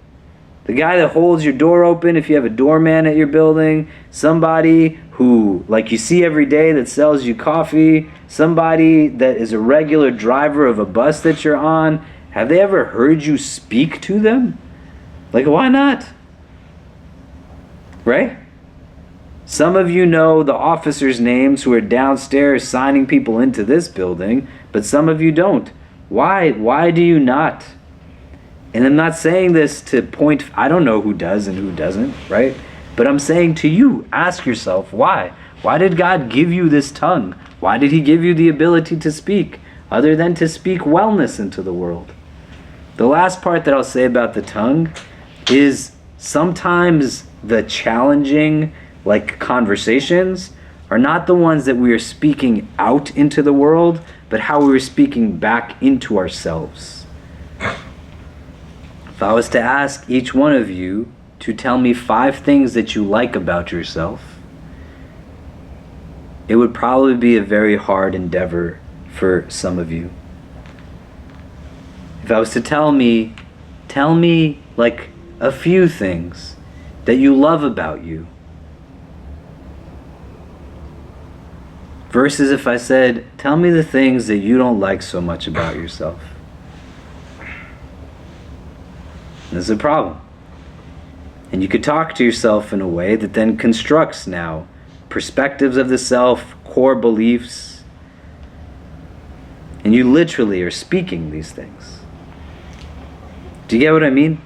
The guy that holds your door open, if you have a doorman at your building, somebody who, you see every day that sells you coffee, somebody that is a regular driver of a bus that you're on, have they ever heard you speak to them? Why not? Right? Some of you know the officers' names who are downstairs signing people into this building, but some of you don't. Why? Why do you not? And I'm not saying this to point, I don't know who does and who doesn't, right? But I'm saying to you, ask yourself, why? Why did God give you this tongue? Why did he give you the ability to speak, other than to speak wellness into the world? The last part that I'll say about the tongue is sometimes the challenging, like conversations, are not the ones that we are speaking out into the world, but how we are speaking back into ourselves. If I was to ask each one of you to tell me 5 things that you like about yourself, it would probably be a very hard endeavor for some of you. If I was to tell me like a few things that you love about you, versus if I said, tell me the things that you don't like so much about yourself. There's a problem. And you could talk to yourself in a way that then constructs now perspectives of the self, core beliefs, and you literally are speaking these things. Do you get what I mean?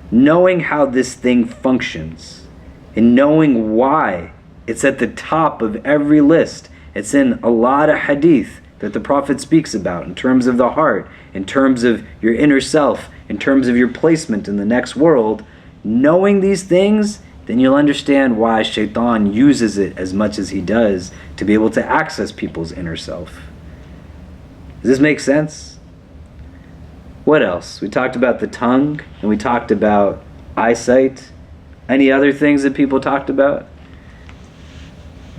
Knowing how this thing functions and knowing why it's at the top of every list. It's in a lot of hadith that the Prophet speaks about in terms of the heart, in terms of your inner self, in terms of your placement in the next world. Knowing these things, then you'll understand why Shaitan uses it as much as he does to be able to access people's inner self. Does this make sense? What else? We talked about the tongue, and we talked about eyesight. Any other things that people talked about?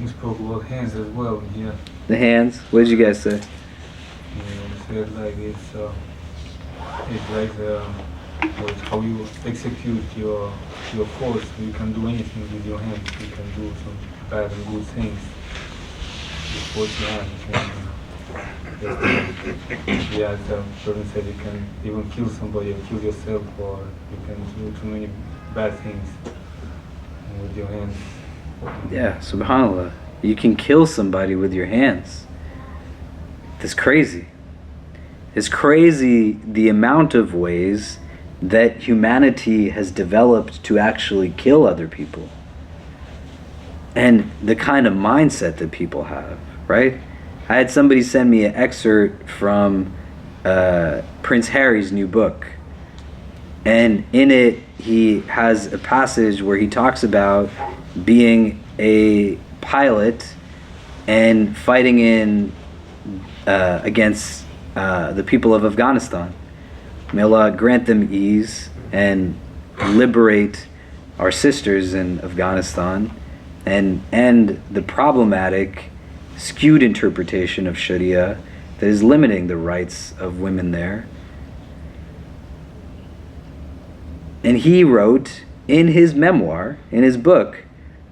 We spoke about hands as well here. The hands? What did you guys say? We said like it's like how you execute your force. You can do anything with your hands. You can do some bad and good things with both your hands. Yeah, the person said you can even kill somebody or kill yourself, or you can do too many bad things with your hands. Yeah, subhanAllah. You can kill somebody with your hands. That's crazy. It's crazy the amount of ways that humanity has developed to actually kill other people. And the kind of mindset that people have, right? I had somebody send me an excerpt from Prince Harry's new book. And in it, he has a passage where he talks about being a pilot and fighting in against the people of Afghanistan. May Allah grant them ease and liberate our sisters in Afghanistan and end the problematic, skewed interpretation of Sharia that is limiting the rights of women there. And he wrote in his memoir, in his book,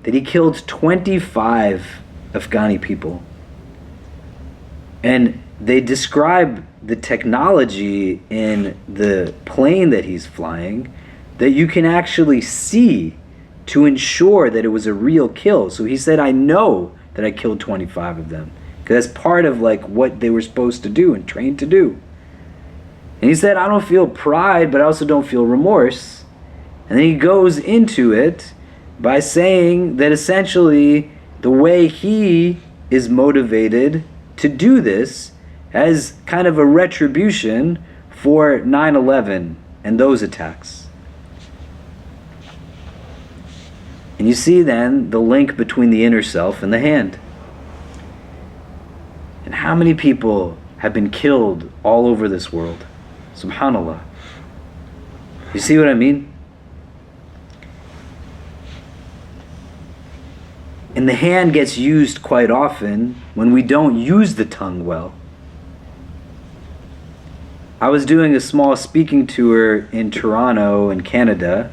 that he killed 25 Afghani people. And they describe the technology in the plane that he's flying that you can actually see to ensure that it was a real kill. So he said, I know that I killed 25 of them, because that's part of like what they were supposed to do and trained to do. And he said, I don't feel pride, but I also don't feel remorse. And then he goes into it by saying that essentially the way he is motivated to do this as kind of a retribution for 9/11 and those attacks. And you see then the link between the inner self and the hand. And how many people have been killed all over this world? Subhanallah. You see what I mean? And the hand gets used quite often when we don't use the tongue well. I was doing a small speaking tour in Toronto in Canada,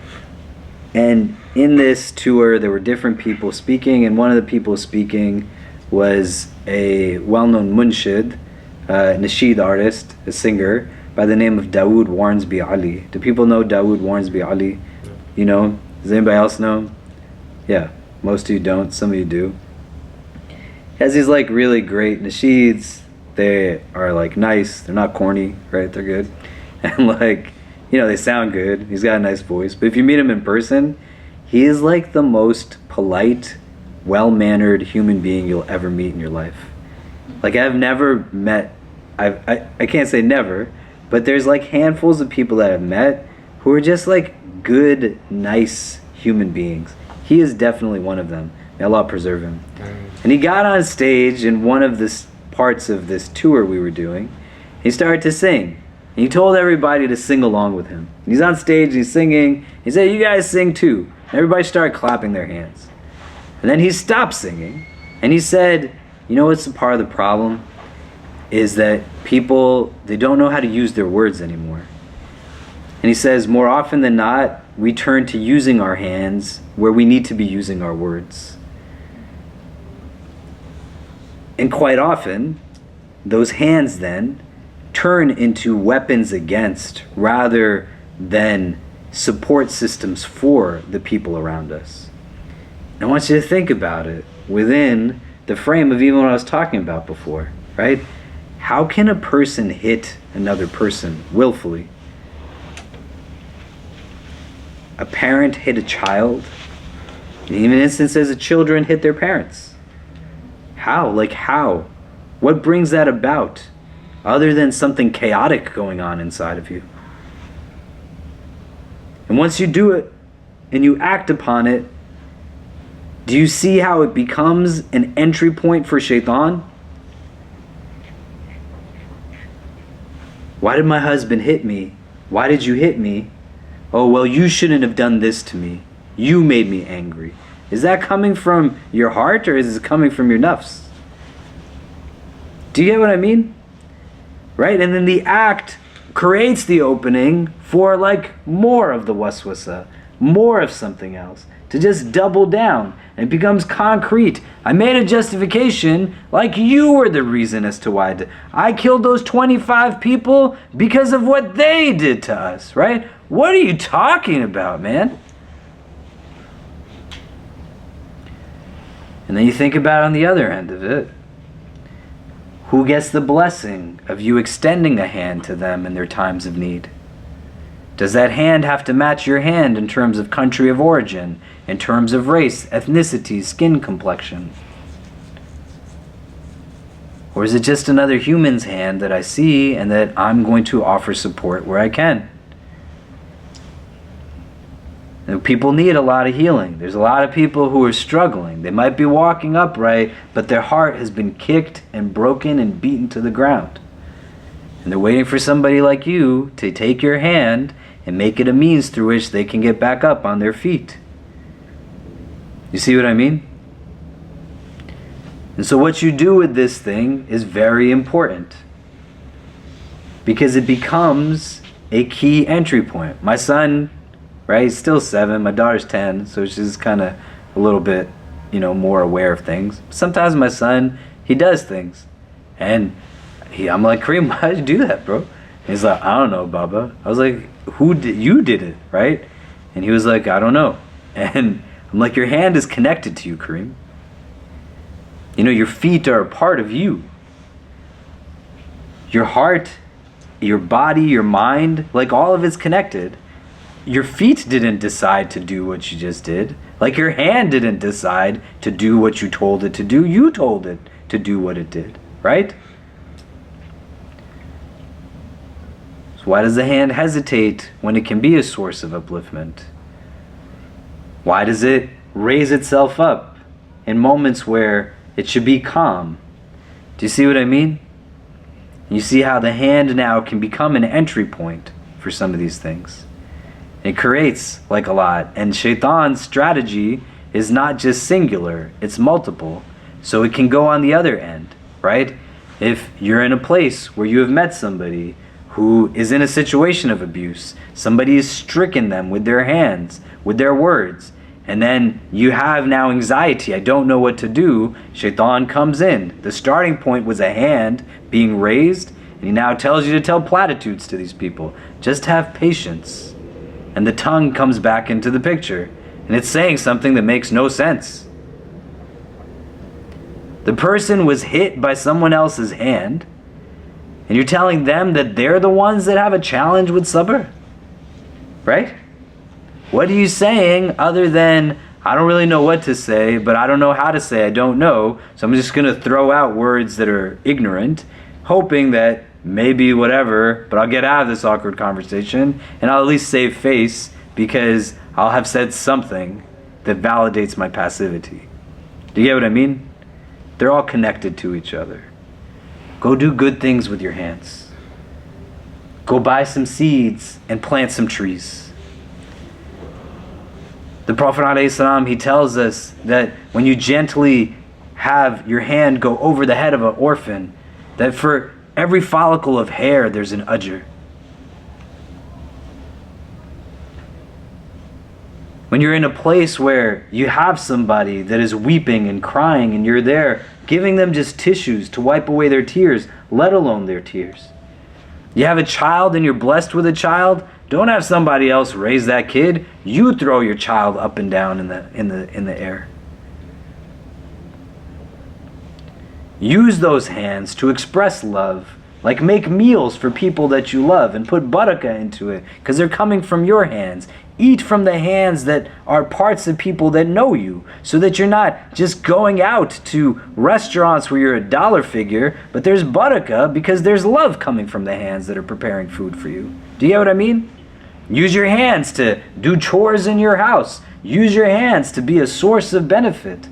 and in this tour there were different people speaking, and one of the people speaking was a well-known munshid, nasheed artist, a singer by the name of Dawood Warnsby Ali. Do people know Dawood Warnsby Ali? You know him? Does anybody else know him? Yeah. Most of you don't, some of you do. He has these like really great nasheeds. They are like nice, they're not corny, right? They're good. And like, you know, they sound good. He's got a nice voice. But if you meet him in person, he is like the most polite, well-mannered human being you'll ever meet in your life. Like I've never met, I can't say never, but there's like handfuls of people that I've met who are just like good, nice human beings. He is definitely one of them. May Allah preserve him. And he got on stage in one of the parts of this tour we were doing. He started to sing. And he told everybody to sing along with him. And he's on stage, he's singing. He said, you guys sing too. And everybody started clapping their hands. And then he stopped singing. And he said, you know what's a part of the problem? Is that people, they don't know how to use their words anymore. And he says, more often than not, we turn to using our hands where we need to be using our words. And quite often, those hands then turn into weapons against rather than support systems for the people around us. And I want you to think about it within the frame of even what I was talking about before, right? How can a person hit another person willfully? A parent hit a child. In even instances, children hit their parents. How? Like how? What brings that about? Other than something chaotic going on inside of you. And once you do it and you act upon it, do you see how it becomes an entry point for shaitan? Why did my husband hit me? Why did you hit me? Oh, well, you shouldn't have done this to me. You made me angry. Is that coming from your heart or is it coming from your nafs? Do you get what I mean? Right? And then the act creates the opening for like more of the waswasa, more of something else, to just double down. And it becomes concrete. I made a justification like you were the reason as to why I killed those 25 people because of what they did to us, right? What are you talking about, man? And then you think about on the other end of it, who gets the blessing of you extending a hand to them in their times of need? Does that hand have to match your hand in terms of country of origin, in terms of race, ethnicity, skin complexion? Or is it just another human's hand that I see and that I'm going to offer support where I can? And people need a lot of healing. There's a lot of people who are struggling. They might be walking upright, but their heart has been kicked and broken and beaten to the ground. And they're waiting for somebody like you to take your hand and make it a means through which they can get back up on their feet. You see what I mean? And so what you do with this thing is very important, because it becomes a key entry point. My son, right, he's still 7, my daughter's 10, so she's kind of a little bit, more aware of things. Sometimes my son, he does things, and I'm like, Kareem, why did you do that, bro? And he's like, I don't know, Baba. I was like, you did it, right? And he was like, I don't know. And I'm like, your hand is connected to you, Kareem. Your feet are a part of you. Your heart, your body, your mind, like all of it's connected. Your feet didn't decide to do what you just did. Like your hand didn't decide to do what you told it to do. You told it to do what it did, right? So why does the hand hesitate when it can be a source of upliftment? Why does it raise itself up in moments where it should be calm? Do you see what I mean? You see how the hand now can become an entry point for some of these things. It creates like a lot. And shaitan's strategy is not just singular, it's multiple. So it can go on the other end, right? If you're in a place where you have met somebody who is in a situation of abuse, somebody has stricken them with their hands, with their words, and then you have now anxiety, I don't know what to do, shaitan comes in. The starting point was a hand being raised, and he now tells you to tell platitudes to these people. Just have patience. And the tongue comes back into the picture, and it's saying something that makes no sense. The person was hit by someone else's hand, and you're telling them that they're the ones that have a challenge with sabr? Right? What are you saying other than, I don't really know what to say, but I don't know how to say I don't know, so I'm just going to throw out words that are ignorant, hoping that maybe whatever, but I'll get out of this awkward conversation, and I'll at least save face because I'll have said something that validates my passivity. Do you get what I mean? They're all connected to each other. Go do good things with your hands. Go buy some seeds and plant some trees. The Prophet ﷺ, he tells us that when you gently have your hand go over the head of an orphan, that for every follicle of hair there's an ajr. When you're in a place where you have somebody that is weeping and crying and you're there giving them just tissues to wipe away their tears, let alone their tears. You have a child and you're blessed with a child, don't have somebody else raise that kid. You throw your child up and down in the air. Use those hands to express love. Like make meals for people that you love and put barakah into it because they're coming from your hands. Eat from the hands that are parts of people that know you, so that you're not just going out to restaurants where you're a dollar figure, but there's barakah because there's love coming from the hands that are preparing food for you. Do you get what I mean? Use your hands to do chores in your house. Use your hands to be a source of benefit.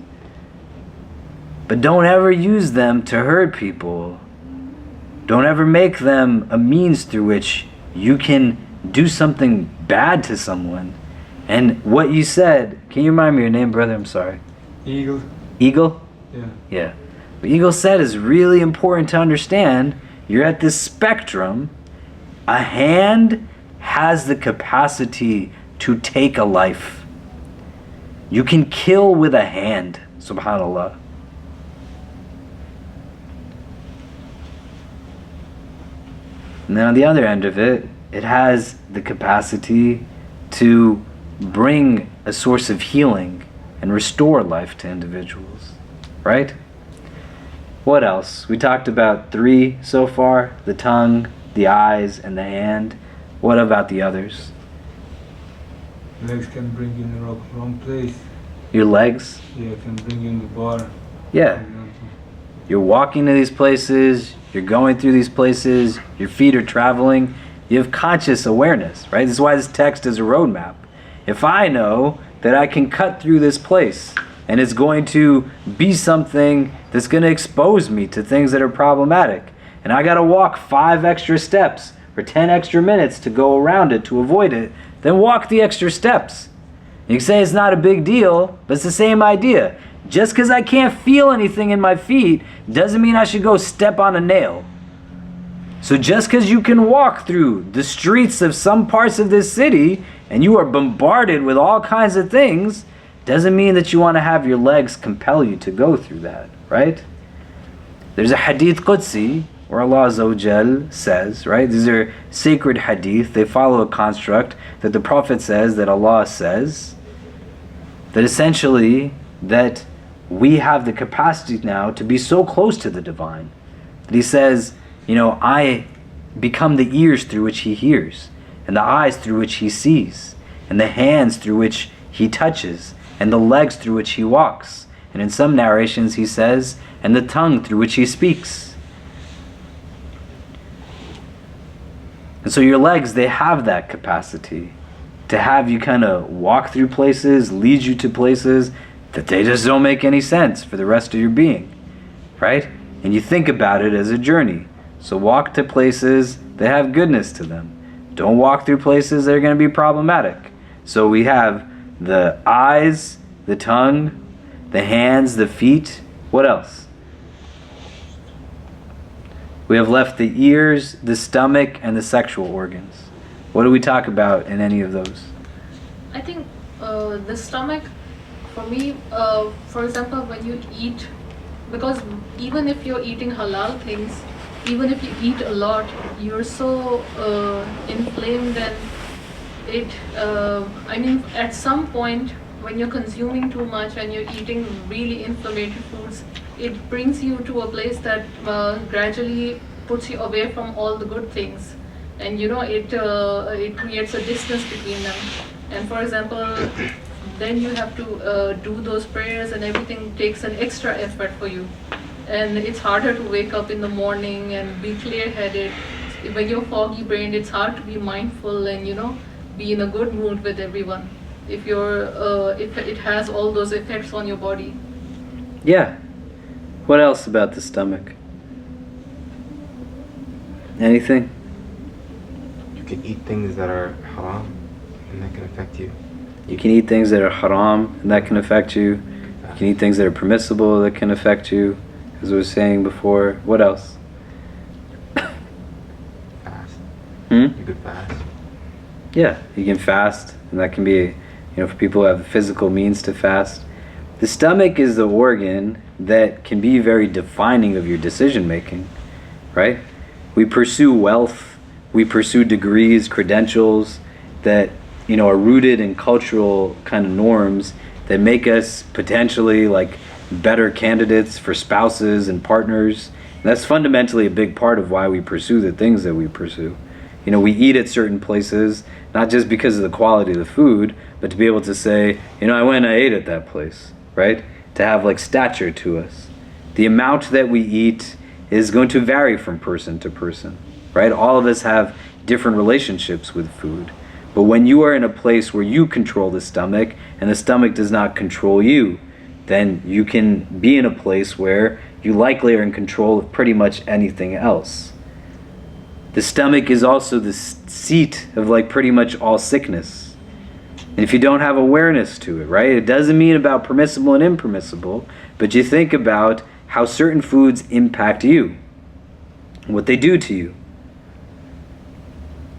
But don't ever use them to hurt people. Don't ever make them a means through which you can do something bad to someone. And what you said, can you remind me your name, brother? I'm sorry. Eagle. Eagle? Yeah. Yeah. What Eagle said is really important to understand. You're at this spectrum. A hand has the capacity to take a life. You can kill with a hand, subhanAllah. And then on the other end of it, it has the capacity to bring a source of healing and restore life to individuals. Right? What else? We talked about 3 so far: the tongue, the eyes, and the hand. What about the others? Legs can bring you in the wrong place. Your legs? Yeah, can bring you in the bar. Yeah. You're walking to these places, you're going through these places, your feet are traveling, you have conscious awareness, right? This is why this text is a roadmap. If I know that I can cut through this place and it's going to be something that's going to expose me to things that are problematic, and I got to walk 5 extra steps or 10 extra minutes to go around it, to avoid it, then walk the extra steps. You can say it's not a big deal, but it's the same idea. Just because I can't feel anything in my feet doesn't mean I should go step on a nail. So just because you can walk through the streets of some parts of this city and you are bombarded with all kinds of things, doesn't mean that you want to have your legs compel you to go through that, right? There's a hadith Qudsi where Allah Azza wa Jal says, right? These are sacred hadith. They follow a construct that the Prophet says, that Allah says, that essentially that we have the capacity now to be so close to the divine that he says, you know, I become the ears through which he hears, and the eyes through which he sees, and the hands through which he touches, and the legs through which he walks. And in some narrations he says, and the tongue through which he speaks. And so your legs, they have that capacity to have you kind of walk through places, lead you to places that they just don't make any sense for the rest of your being, right? And you think about it as a journey. So walk to places that have goodness to them. Don't walk through places that are going to be problematic. So we have the eyes, the tongue, the hands, the feet. What else? We have left the ears, the stomach, and the sexual organs. What do we talk about in any of those? I think the stomach, for me, for example, when you eat, because even if you're eating halal things, even if you eat a lot, you're so inflamed, and it, I mean, at some point when you're consuming too much and you're eating really inflammatory foods, it brings you to a place that gradually puts you away from all the good things, and it creates a distance between them. And for example, then you have to do those prayers, and everything takes an extra effort for you, and it's harder to wake up in the morning and be clear-headed. When you're foggy-brained, it's hard to be mindful and be in a good mood with everyone if it has all those effects on your body. Yeah. What else about the stomach? Anything? You can eat things that are haram, and that can affect you. You can eat things that are haram, and that can affect you. You can eat things that are permissible, that can affect you, as I was saying before. What else? Fast. Hmm? You could fast. Yeah, you can fast, and that can be, for people who have the physical means to fast. The stomach is the organ that can be very defining of your decision making, right? We pursue wealth, we pursue degrees, credentials that are rooted in cultural kind of norms that make us potentially like better candidates for spouses and partners. And that's fundamentally a big part of why we pursue the things that we pursue. We eat at certain places, not just because of the quality of the food, but to be able to say, I went and I ate at that place, right? To have like stature to us. The amount that we eat is going to vary from person to person, right? All of us have different relationships with food. But when you are in a place where you control the stomach and the stomach does not control you, then you can be in a place where you likely are in control of pretty much anything else. The stomach is also the seat of like pretty much all sickness. And if you don't have awareness to it, right? It doesn't mean about permissible and impermissible, but you think about how certain foods impact you, what they do to you.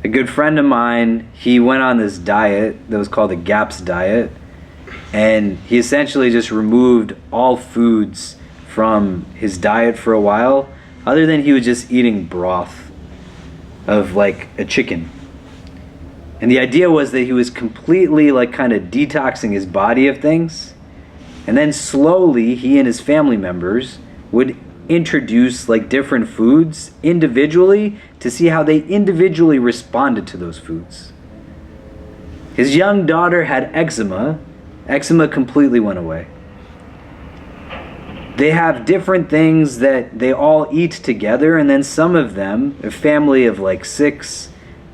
A good friend of mine, he went on this diet that was called the GAPS diet, and he essentially just removed all foods from his diet for a while, other than he was just eating broth of like a chicken. And the idea was that he was completely like kind of detoxing his body of things, and then slowly he and his family members would introduce like different foods individually to see how they individually responded to those foods. His young daughter had eczema. Eczema completely went away. They have different things that they all eat together, and then some of them, a family of like 6,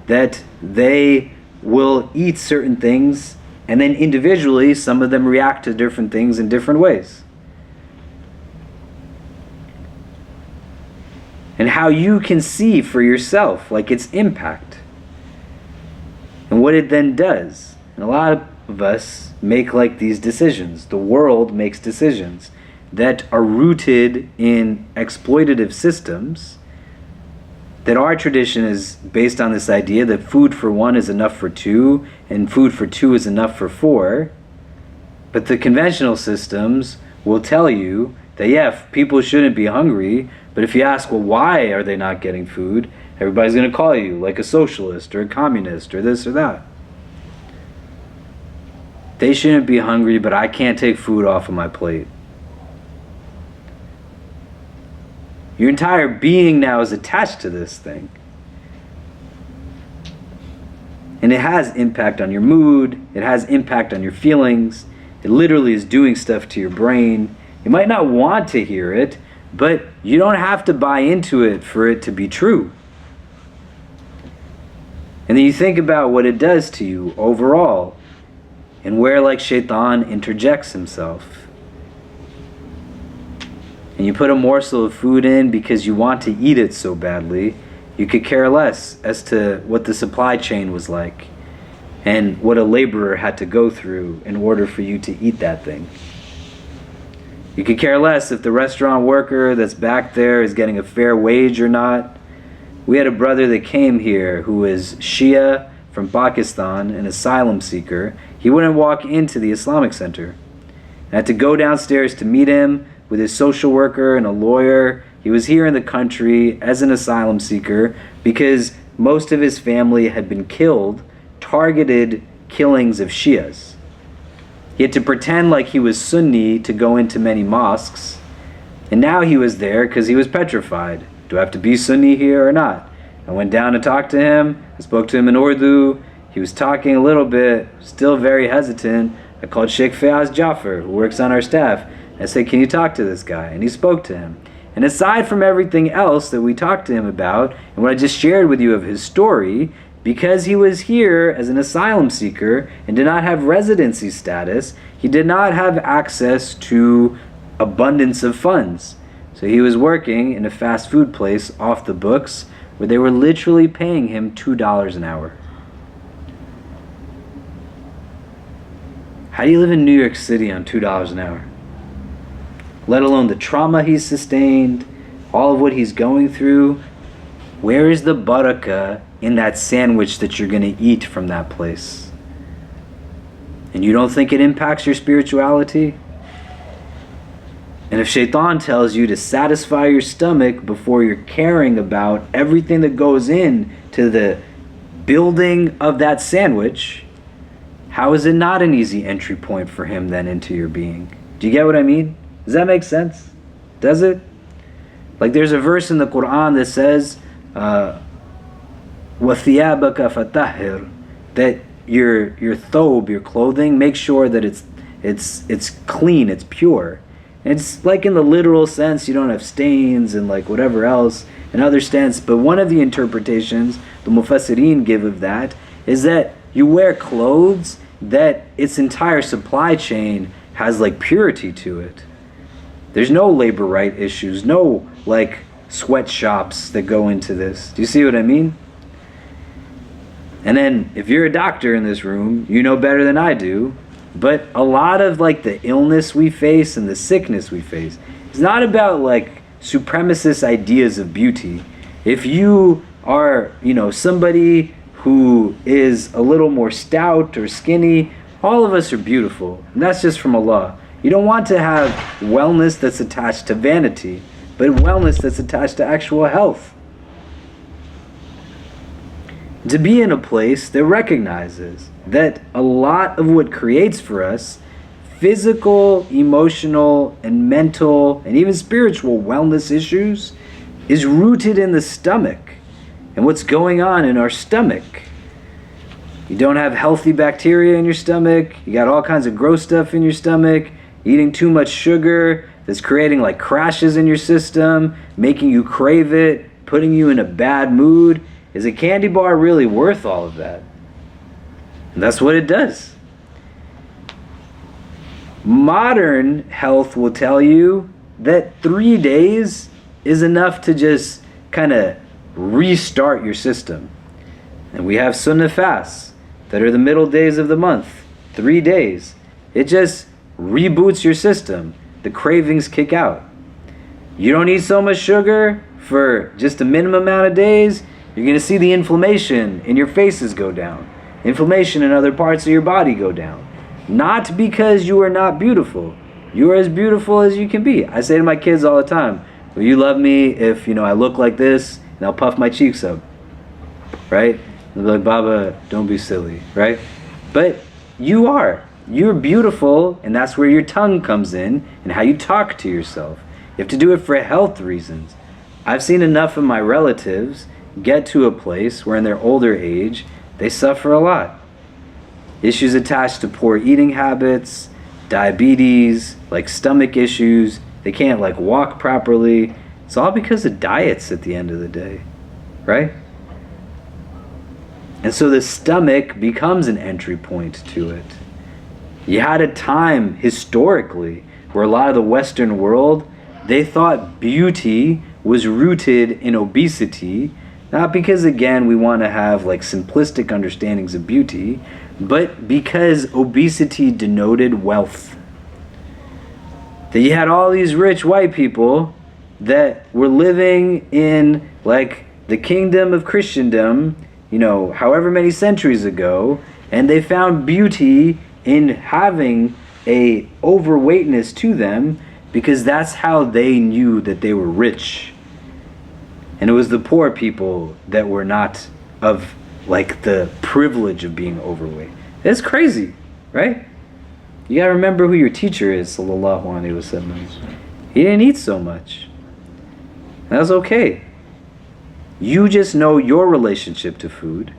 that they will eat certain things, and then individually some of them react to different things in different ways. And how you can see for yourself like its impact and what it then does. And a lot of us make like these decisions. The world makes decisions that are rooted in exploitative systems, that our tradition is based on this idea that food for 1 is enough for 2 and food for 2 is enough for 4. But the conventional systems will tell you that people shouldn't be hungry, but if you ask, well, why are they not getting food? Everybody's going to call you like a socialist or a communist or this or that. They shouldn't be hungry, but I can't take food off of my plate. Your entire being now is attached to this thing. And it has impact on your mood. It has impact on your feelings. It literally is doing stuff to your brain. You might not want to hear it, but you don't have to buy into it for it to be true. And then you think about what it does to you overall, and where like Shaitan interjects himself. And you put a morsel of food in because you want to eat it so badly, you could care less as to what the supply chain was like and what a laborer had to go through in order for you to eat that thing. You could care less if the restaurant worker that's back there is getting a fair wage or not. We had a brother that came here who was Shia from Pakistan, an asylum seeker. He wouldn't walk into the Islamic Center. I had to go downstairs to meet him with his social worker and a lawyer. He was here in the country as an asylum seeker because most of his family had been killed, targeted killings of Shias. He had to pretend like he was Sunni to go into many mosques, And now he was there because he was petrified. Do I have to be Sunni here or not? I went down to talk to him. I spoke to him in Urdu. He was talking a little bit, still very hesitant. I called Sheikh Fayaz Jaffer, who works on our staff. I said, can you talk to this guy? And he spoke to him. And aside from everything else that we talked to him about, and what I just shared with you of his story, because he was here as an asylum seeker and did not have residency status, he did not have access to abundance of funds. So he was working in a fast food place off the books where they were literally paying him $2 an hour. How do you live in New York City on $2 an hour? Let alone the trauma he's sustained, all of what he's going through. Where is the barakah in that sandwich that you're going to eat from that place? And you don't think it impacts your spirituality? And if shaitan tells you to satisfy your stomach before you're caring about everything that goes in to the building of that sandwich, how is it not an easy entry point for him then into your being? Do you get what I mean? Does that make sense? Does it? Like there's a verse in the Quran that says, وَثِيَابَكَ فَطَهِّرْ, that your thobe, your clothing, make sure that it's clean, it's pure. And it's like in the literal sense, you don't have stains and like whatever else, in other sense. But one of the interpretations the Mufassirin give of that is that you wear clothes that its entire supply chain has like purity to it. There's no labor right issues, no like sweatshops that go into this. Do you see what I mean? And then if you're a doctor in this room, you know better than I do, but a lot of like the illness we face and the sickness we face is not about like supremacist ideas of beauty. If you are, somebody who is a little more stout or skinny, all of us are beautiful. And that's just from Allah. You don't want to have wellness that's attached to vanity, but wellness that's attached to actual health. To be in a place that recognizes that a lot of what creates for us physical, emotional, and mental, and even spiritual wellness issues is rooted in the stomach and what's going on in our stomach. You don't have healthy bacteria in your stomach, you got all kinds of gross stuff in your stomach, eating too much sugar that's creating like crashes in your system, making you crave it, putting you in a bad mood. Is a candy bar really worth all of that? And that's what it does. Modern health will tell you that 3 days is enough to just kind of restart your system. And we have sunnah fasts that are the middle days of the month. 3 days. It just reboots your system. The cravings kick out. You don't eat so much sugar for just a minimum amount of days, you're going to see the inflammation in your faces go down. Inflammation in other parts of your body go down. Not because you are not beautiful. You are as beautiful as you can be. I say to my kids all the time, will you love me if, I look like this and I'll puff my cheeks up? Right? They'll be like, Baba, don't be silly. Right? But you are. You're beautiful, and that's where your tongue comes in and how you talk to yourself. You have to do it for health reasons. I've seen enough of my relatives get to a place where in their older age, they suffer a lot. Issues attached to poor eating habits, diabetes, like stomach issues. They can't like walk properly. It's all because of diets at the end of the day, right? And so the stomach becomes an entry point to it. You had a time historically where a lot of the Western world, they thought beauty was rooted in obesity. Not because, again, we want to have like simplistic understandings of beauty, but because obesity denoted wealth. That you had all these rich white people that were living in like the kingdom of Christendom, however many centuries ago, and they found beauty in having a overweightness to them because that's how they knew that they were rich. And it was the poor people that were not of like the privilege of being overweight. It's crazy, right? You gotta remember who your teacher is, sallallahu alaihi wasallam. He didn't eat so much. That's okay. You just know your relationship to food.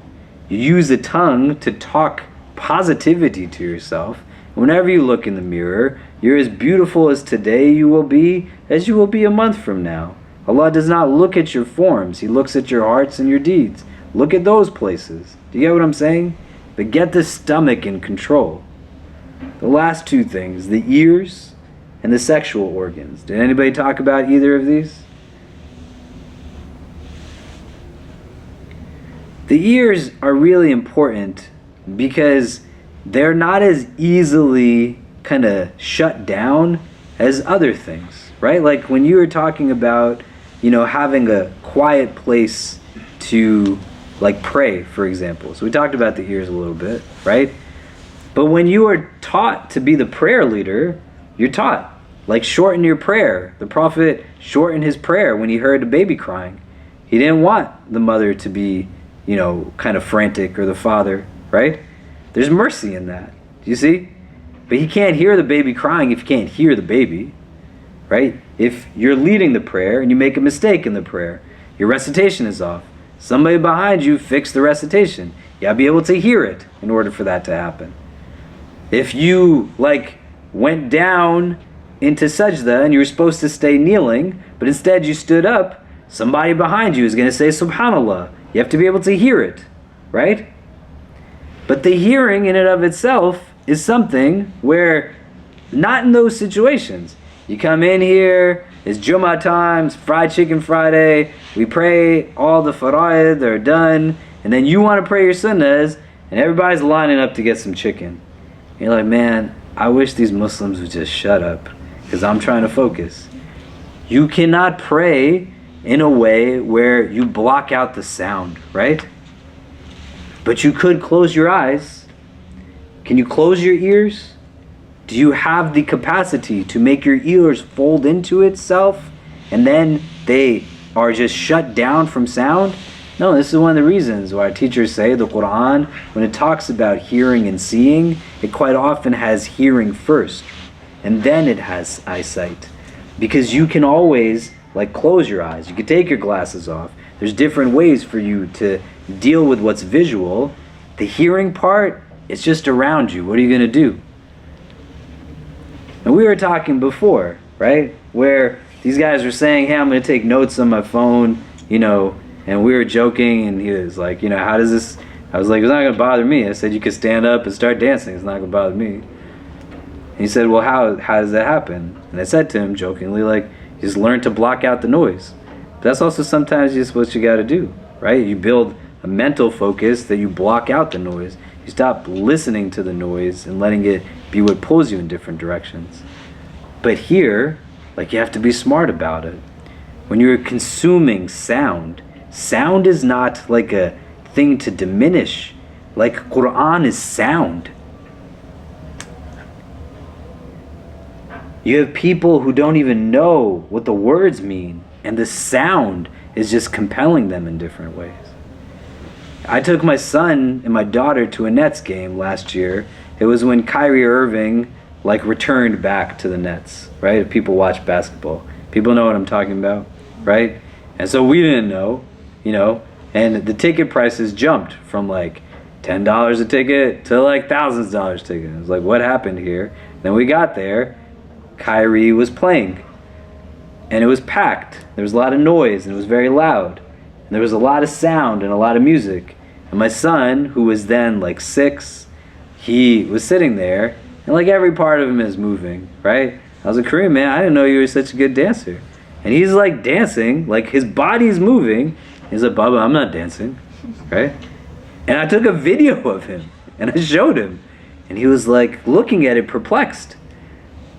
You use the tongue to talk positivity to yourself. Whenever you look in the mirror, you're as beautiful as today you will be as you will be a month from now. Allah does not look at your forms. He looks at your hearts and your deeds. Look at those places. Do you get what I'm saying? But get the stomach in control. The last two things, the ears and the sexual organs. Did anybody talk about either of these? The ears are really important because they're not as easily kind of shut down as other things, right? Like when you were talking about, having a quiet place to like pray, for example. So we talked about the ears a little bit, right? But when you are taught to be the prayer leader, you're taught, like, shorten your prayer. The Prophet shortened his prayer when he heard a baby crying. He didn't want the mother to be, kind of frantic, or the father, right? There's mercy in that. Do you see? But he can't hear the baby crying if you can't hear the baby, right? If you're leading the prayer and you make a mistake in the prayer, your recitation is off. Somebody behind you fix the recitation. You gotta be able to hear it in order for that to happen. If you went down into sajda and you were supposed to stay kneeling, but instead you stood up, somebody behind you is going to say subhanallah. You have to be able to hear it, right? But the hearing in and of itself is something where, not in those situations. You come in here, it's Jummah time, it's Fried Chicken Friday, we pray, all the fara'id are done, and then you want to pray your sunnahs, and everybody's lining up to get some chicken. And you're like, man, I wish these Muslims would just shut up, because I'm trying to focus. You cannot pray in a way where you block out the sound, right? But you could close your eyes. Can you close your ears? Do you have the capacity to make your ears fold into itself and then they are just shut down from sound? No, this is one of the reasons why teachers say the Quran, when it talks about hearing and seeing, it quite often has hearing first and then it has eyesight. Because you can always close your eyes. You can take your glasses off. There's different ways for you to deal with what's visual. The hearing part, it's just around you. What are you going to do? And we were talking before, right? Where these guys were saying, hey, I'm going to take notes on my phone, and we were joking, and he was like, how does this... I was like, it's not going to bother me. I said, you could stand up and start dancing. It's not going to bother me. And he said, well, how does that happen? And I said to him jokingly, you just learn to block out the noise. But that's also sometimes just what you got to do, right? You build a mental focus that you block out the noise. You stop listening to the noise and letting it be what pulls you in different directions. But here, you have to be smart about it. When you're consuming sound is not a thing to diminish. Quran is sound. You have people who don't even know what the words mean, and the sound is just compelling them in different ways. I took my son and my daughter to a Nets game last year. It was when Kyrie Irving returned back to the Nets, right? If people watch basketball, people know what I'm talking about, right? And so we didn't know, and the ticket prices jumped from $10 a ticket to thousands of dollars a ticket. It was what happened here? Then we got there. Kyrie was playing and it was packed. There was a lot of noise and it was very loud and there was a lot of sound and a lot of music, and my son, who was then 6, he was sitting there and every part of him is moving, right? I was like, Kareem, man, I didn't know you were such a good dancer. And he's dancing, his body's moving. He's like, Baba, I'm not dancing, right? And I took a video of him and I showed him and he was looking at it perplexed.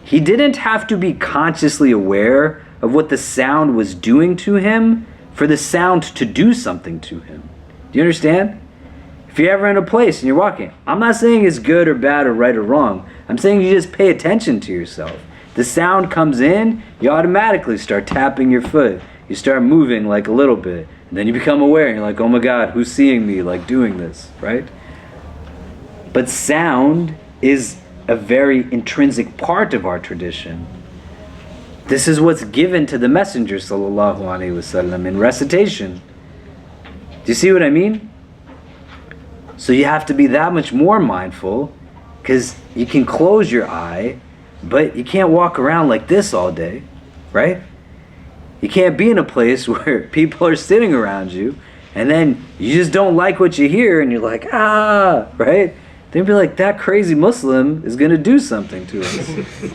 He didn't have to be consciously aware of what the sound was doing to him for the sound to do something to him. Do you understand? If you're ever in a place and you're walking, I'm not saying it's good or bad or right or wrong. I'm saying you just pay attention to yourself. The sound comes in, you automatically start tapping your foot. You start moving a little bit. And then you become aware and you're like, oh my God, who's seeing me doing this, right? But sound is a very intrinsic part of our tradition. This is what's given to the Messenger sallallahu alaihi wasallam in recitation. Do you see what I mean? So you have to be that much more mindful, because you can close your eye, but you can't walk around like this all day, right? You can't be in a place where people are sitting around you, and then you just don't like what you hear, and you're like, right? They'd be like, that crazy Muslim is going to do something to us.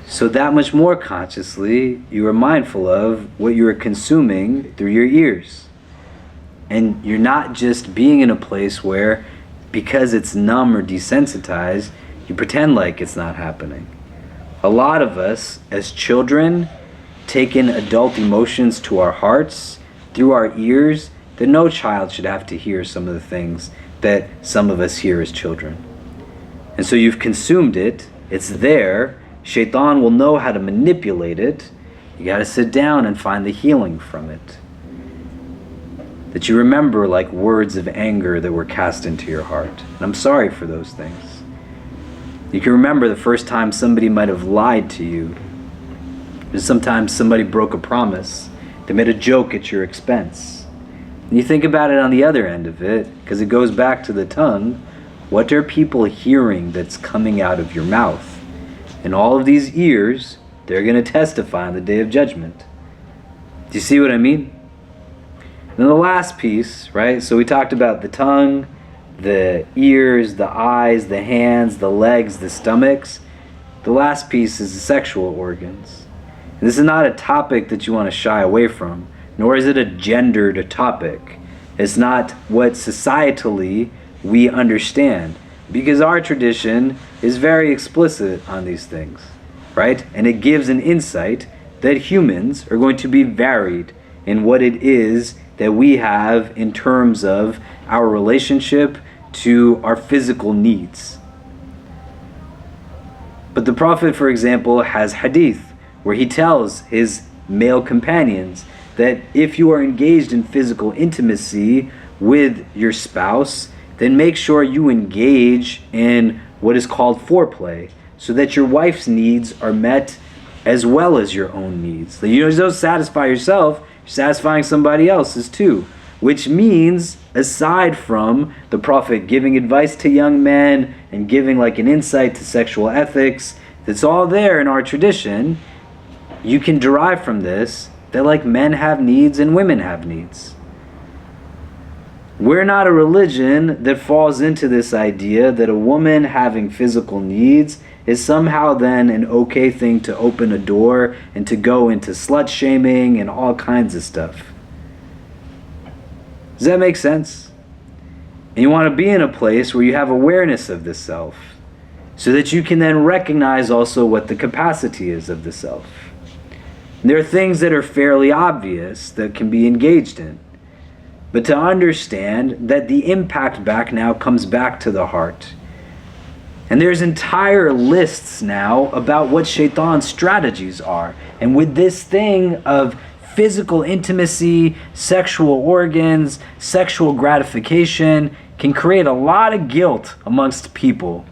So that much more consciously, you are mindful of what you are consuming through your ears. And you're not just being in a place where, because it's numb or desensitized, you pretend like it's not happening. A lot of us, as children, take in adult emotions to our hearts through our ears that no child should have to hear some of the things that some of us hear as children. And so you've consumed it, it's there, Shaitan will know how to manipulate it. You got to sit down and find the healing from it. That you remember like words of anger that were cast into your heart. And I'm sorry for those things. You can remember the first time somebody might have lied to you. Or sometimes somebody broke a promise. They made a joke at your expense. And you think about it on the other end of it, because it goes back to the tongue. What are people hearing that's coming out of your mouth? And all of these ears, they're going to testify on the Day of Judgment. Do you see what I mean? And the last piece, right? So we talked about the tongue, the ears, the eyes, the hands, the legs, the stomachs. The last piece is the sexual organs. And this is not a topic that you want to shy away from, nor is it a gendered topic. It's not what societally we understand, because our tradition is very explicit on these things, right? And it gives an insight that humans are going to be varied in what it is that we have in terms of our relationship to our physical needs. But the Prophet, for example, has hadith where he tells his male companions that if you are engaged in physical intimacy with your spouse, then make sure you engage in what is called foreplay, so that your wife's needs are met as well as your own needs. That you don't satisfy yourself, you're satisfying somebody else's too. Which means, aside from the Prophet giving advice to young men and giving like an insight to sexual ethics, that's all there in our tradition, you can derive from this that like men have needs and women have needs. We're not a religion that falls into this idea that a woman having physical needs is somehow then an okay thing to open a door and to go into slut shaming and all kinds of stuff. Does that make sense? And you want to be in a place where you have awareness of the self, so that you can then recognize also what the capacity is of the self. And there are things that are fairly obvious that can be engaged in. But to understand that the impact back now comes back to the heart. And there's entire lists now about what Shaitan's strategies are. And with this thing of physical intimacy, sexual organs, sexual gratification, can create a lot of guilt amongst people.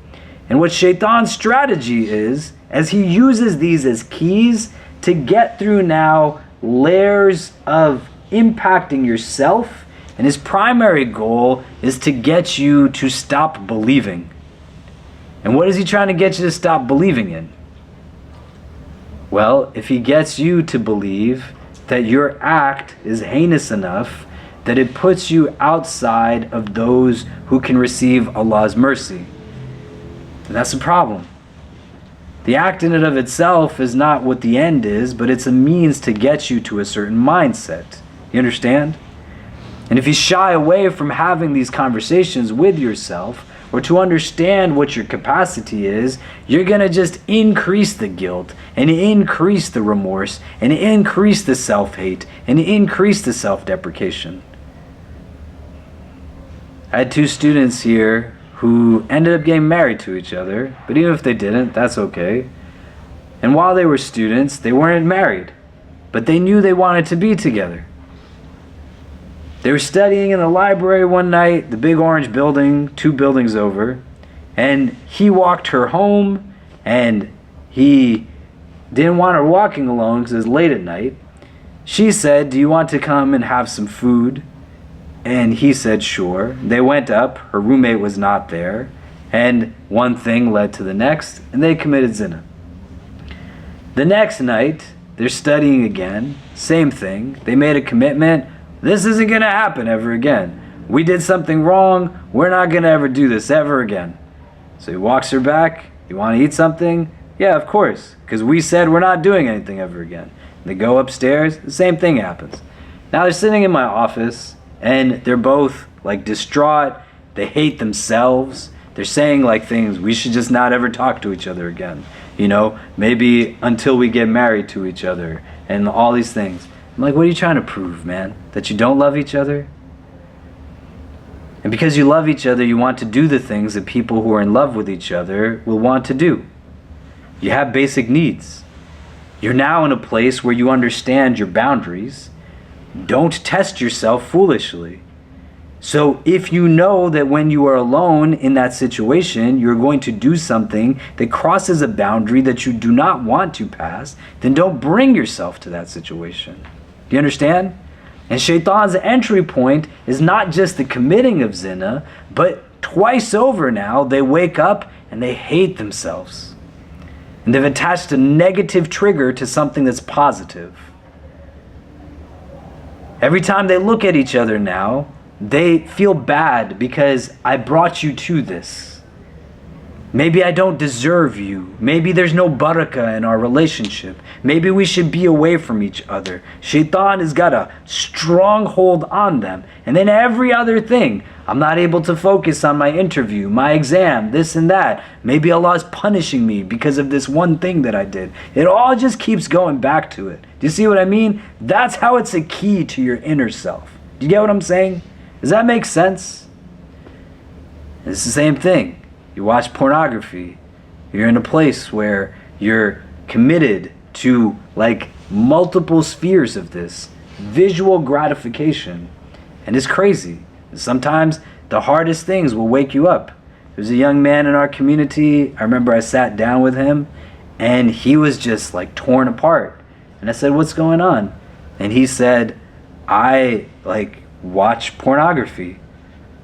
And what Shaitan's strategy is, as he uses these as keys to get through now layers of impacting yourself, and his primary goal is to get you to stop believing. And what is he trying to get you to stop believing in? Well, if he gets you to believe that your act is heinous enough that it puts you outside of those who can receive Allah's mercy, and that's a problem. The act in and of itself is not what the end is, but it's a means to get you to a certain mindset. You understand? And if you shy away from having these conversations with yourself, or to understand what your capacity is, you're going to just increase the guilt, and increase the remorse, and increase the self-hate, and increase the self-deprecation. I had 2 students here who ended up getting married to each other, but even if they didn't, that's okay. And while they were students, they weren't married, but they knew they wanted to be together. They were studying in the library one night, the big orange building, 2 buildings over, and he walked her home, and he didn't want her walking alone because it was late at night. She said, do you want to come and have some food? And he said, sure. They went up. Her roommate was not there. And one thing led to the next, and they committed zina. The next night, they're studying again. Same thing. They made a commitment. This isn't going to happen ever again. We did something wrong. We're not going to ever do this ever again. So he walks her back. You want to eat something? Yeah, of course. Because we said we're not doing anything ever again. They go upstairs. The same thing happens. Now they're sitting in my office, and they're both like distraught. They hate themselves. They're saying like things, we should just not ever talk to each other again. You know, maybe until we get married to each other and all these things. I'm like, what are you trying to prove, man? That you don't love each other? And because you love each other, you want to do the things that people who are in love with each other will want to do. You have basic needs. You're now in a place where you understand your boundaries. Don't test yourself foolishly. So if you know that when you are alone in that situation, you're going to do something that crosses a boundary that you do not want to pass, then don't bring yourself to that situation. Do you understand? And shaitan's entry point is not just the committing of zina, but twice over now, they wake up and they hate themselves. And they've attached a negative trigger to something that's positive. Every time they look at each other now, they feel bad because I brought you to this. Maybe I don't deserve you. Maybe there's no barakah in our relationship. Maybe we should be away from each other. Shaitan has got a strong hold on them. And then every other thing. I'm not able to focus on my interview, my exam, this and that. Maybe Allah is punishing me because of this one thing that I did. It all just keeps going back to it. Do you see what I mean? That's how it's a key to your inner self. Do you get what I'm saying? Does that make sense? It's the same thing. You watch pornography. You're in a place where you're committed to like multiple spheres of this visual gratification. And it's crazy. Sometimes the hardest things will wake you up. There's a young man in our community. I remember I sat down with him and he was just like torn apart. And I said, what's going on? And he said, I like watch pornography.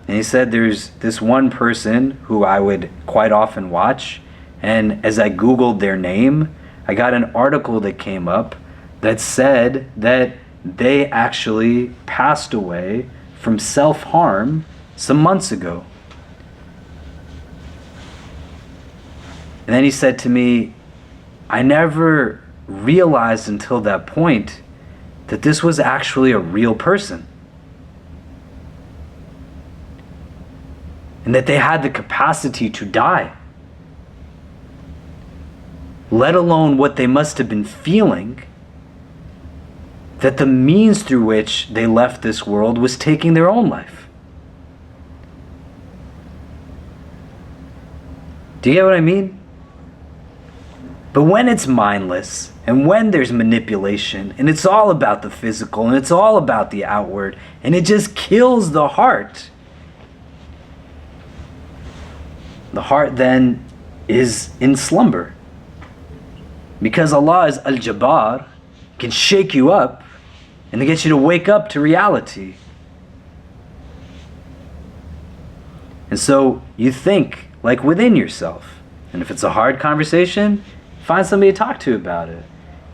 And he said there's this one person who I would quite often watch, and as I Googled their name, I got an article that came up that said that they actually passed away from self-harm some months ago. And then he said to me, I never realized until that point that this was actually a real person. And that they had the capacity to die. Let alone what they must have been feeling, that the means through which they left this world was taking their own life. Do you get what I mean? But when it's mindless, and when there's manipulation, and it's all about the physical, and it's all about the outward, and it just kills the heart, the heart then is in slumber. Because Allah is Al-Jabbar, can shake you up and to get you to wake up to reality. And so you think like within yourself. And if it's a hard conversation, find somebody to talk to about it.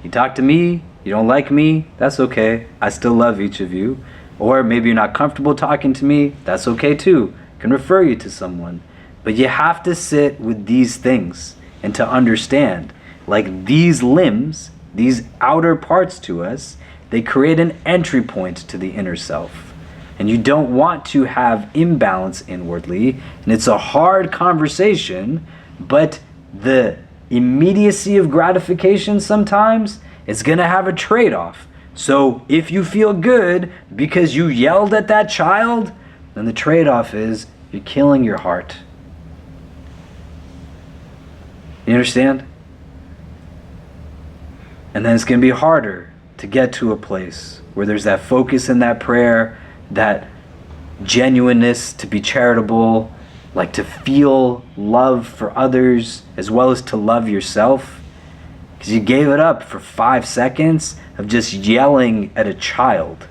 You talk to me, you don't like me, that's okay. I still love each of you. Or maybe you're not comfortable talking to me, that's okay too. I can refer you to someone. But you have to sit with these things and to understand, like these limbs, these outer parts to us, they create an entry point to the inner self. And you don't want to have imbalance inwardly. And it's a hard conversation, but the immediacy of gratification sometimes is going to have a trade-off. So if you feel good because you yelled at that child, then the trade-off is you're killing your heart. You understand? And then it's going to be harder to get to a place where there's that focus in that prayer, that genuineness to be charitable, like to feel love for others as well as to love yourself. Because you gave it up for 5 seconds of just yelling at a child.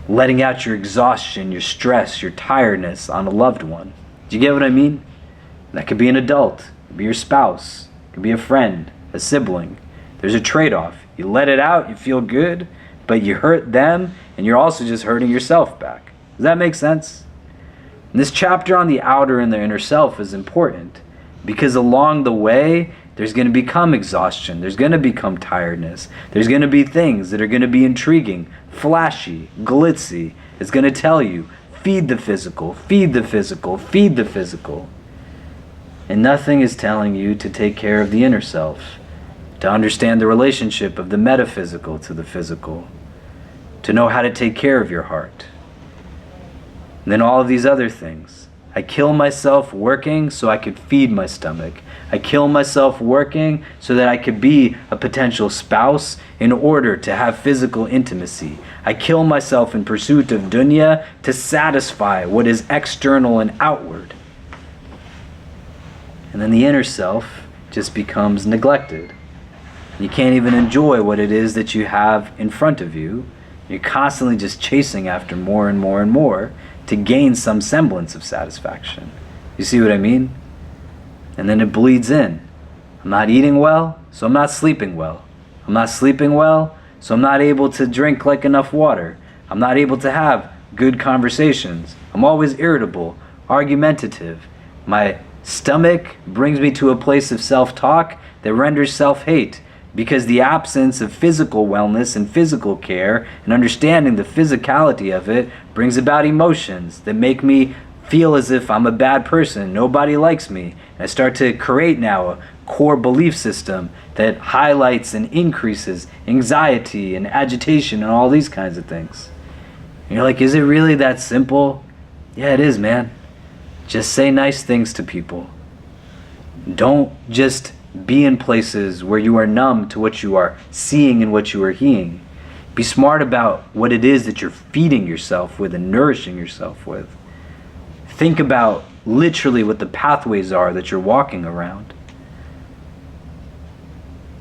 Letting out your exhaustion, your stress, your tiredness on a loved one. Do you get what I mean? That could be an adult. It could be your spouse. It could be a friend, a sibling. There's a trade-off. You let it out, you feel good, but you hurt them, and you're also just hurting yourself back. Does that make sense? And this chapter on the outer and the inner self is important, because along the way, there's going to become exhaustion. There's going to become tiredness. There's going to be things that are going to be intriguing, flashy, glitzy. It's going to tell you, feed the physical, feed the physical, feed the physical. And nothing is telling you to take care of the inner self, to understand the relationship of the metaphysical to the physical, to know how to take care of your heart. And then all of these other things. I kill myself working so I could feed my stomach. I kill myself working so that I could be a potential spouse in order to have physical intimacy. I kill myself in pursuit of dunya to satisfy what is external and outward. And then the inner self just becomes neglected. You can't even enjoy what it is that you have in front of you. You're constantly just chasing after more and more and more to gain some semblance of satisfaction. You see what I mean? And then it bleeds in. I'm not eating well, so I'm not sleeping well. I'm not sleeping well, so I'm not able to drink like enough water. I'm not able to have good conversations. I'm always irritable, argumentative. My stomach brings me to a place of self-talk that renders self-hate, because the absence of physical wellness and physical care and understanding the physicality of it brings about emotions that make me feel as if I'm a bad person, nobody likes me. And I start to create now a core belief system that highlights and increases anxiety and agitation and all these kinds of things. And you're like, is it really that simple? Yeah, it is, man. Just say nice things to people. Don't just be in places where you are numb to what you are seeing and what you are hearing. Be smart about what it is that you're feeding yourself with and nourishing yourself with. Think about literally what the pathways are that you're walking around.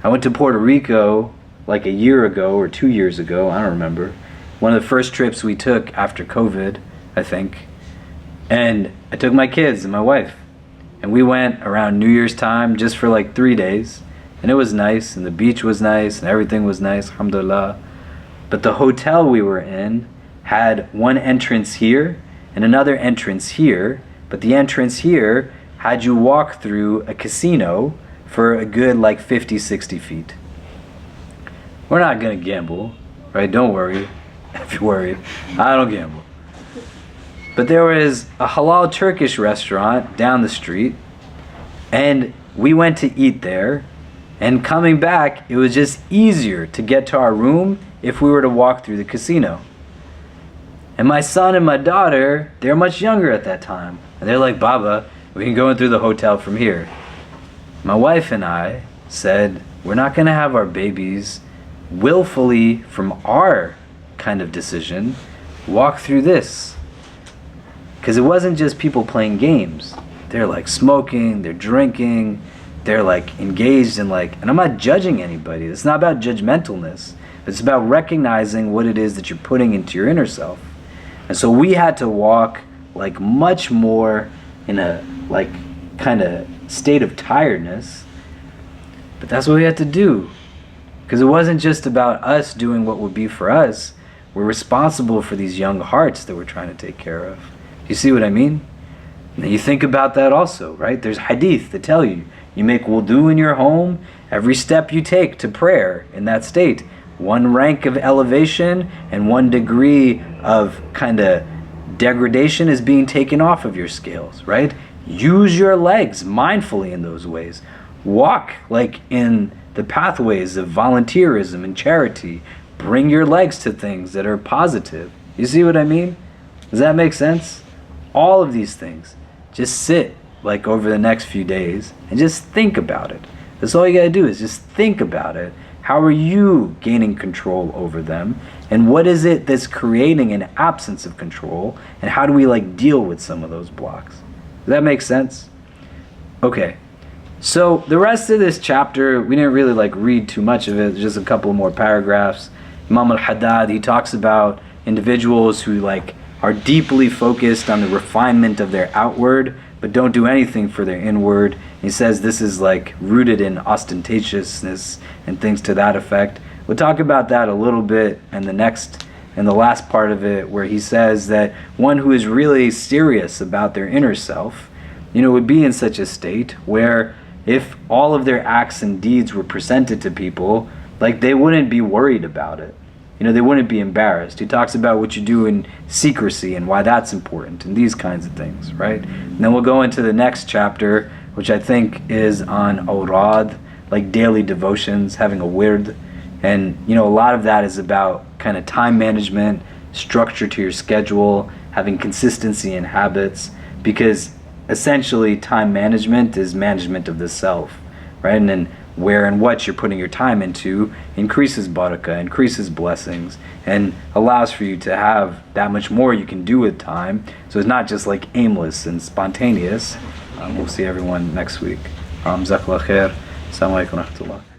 I went to Puerto Rico like a year ago or 2 years ago, I don't remember. One of the first trips we took after COVID, I think. And I took my kids and my wife. And we went around New Year's time just for like 3 days. And it was nice, and the beach was nice, and everything was nice, alhamdulillah. But the hotel we were in had one entrance here and another entrance here. But the entrance here had you walk through a casino for a good like 50, 60 feet. We're not gonna gamble, right? Don't worry if you're worried. I don't gamble. But there was a halal Turkish restaurant down the street, and we went to eat there, and coming back, it was just easier to get to our room if we were to walk through the casino. And my son and my daughter, they're much younger at that time, and they're like, Baba, we can go in through the hotel from here. My wife and I said, we're not going to have our babies willfully, from our kind of decision, walk through this. Because it wasn't just people playing games. They're like smoking, they're drinking, they're like engaged in like, and I'm not judging anybody. It's not about judgmentalness. It's about recognizing what it is that you're putting into your inner self. And so we had to walk like much more in a like kind of state of tiredness. But that's what we had to do. Because it wasn't just about us doing what would be for us. We're responsible for these young hearts that we're trying to take care of. You see what I mean? And you think about that also, right? There's hadith that tell you, you make wudu in your home, every step you take to prayer in that state, one rank of elevation and one degree of kind of degradation is being taken off of your scales, right? Use your legs mindfully in those ways. Walk like in the pathways of volunteerism and charity. Bring your legs to things that are positive. You see what I mean? Does that make sense? All of these things. Just sit like over the next few days and just think about it. That's all you gotta do, is just think about it. How are you gaining control over them? And what is it that's creating an absence of control? And how do we like deal with some of those blocks? Does that make sense? Okay. So the rest of this chapter, we didn't really like read too much of it, just a couple more paragraphs. Imam Al-Haddad, he talks about individuals who like are deeply focused on the refinement of their outward, but don't do anything for their inward. He says this is like rooted in ostentatiousness and things to that effect. We'll talk about that a little bit in the last part of it, where he says that one who is really serious about their inner self, would be in such a state where if all of their acts and deeds were presented to people, like they wouldn't be worried about it. They wouldn't be embarrassed. He talks about what you do in secrecy and why that's important and these kinds of things, right? And then we'll go into the next chapter, which I think is on awrad, like daily devotions, having a wird. And, a lot of that is about kind of time management, structure to your schedule, having consistency in habits, because essentially time management is management of the self, right? And then where and what you're putting your time into increases barakah, increases blessings, and allows for you to have that much more you can do with time. So it's not just like aimless and spontaneous. We'll see everyone next week. Jazakallah khair. Assalamu alaikum wa rahmatullah.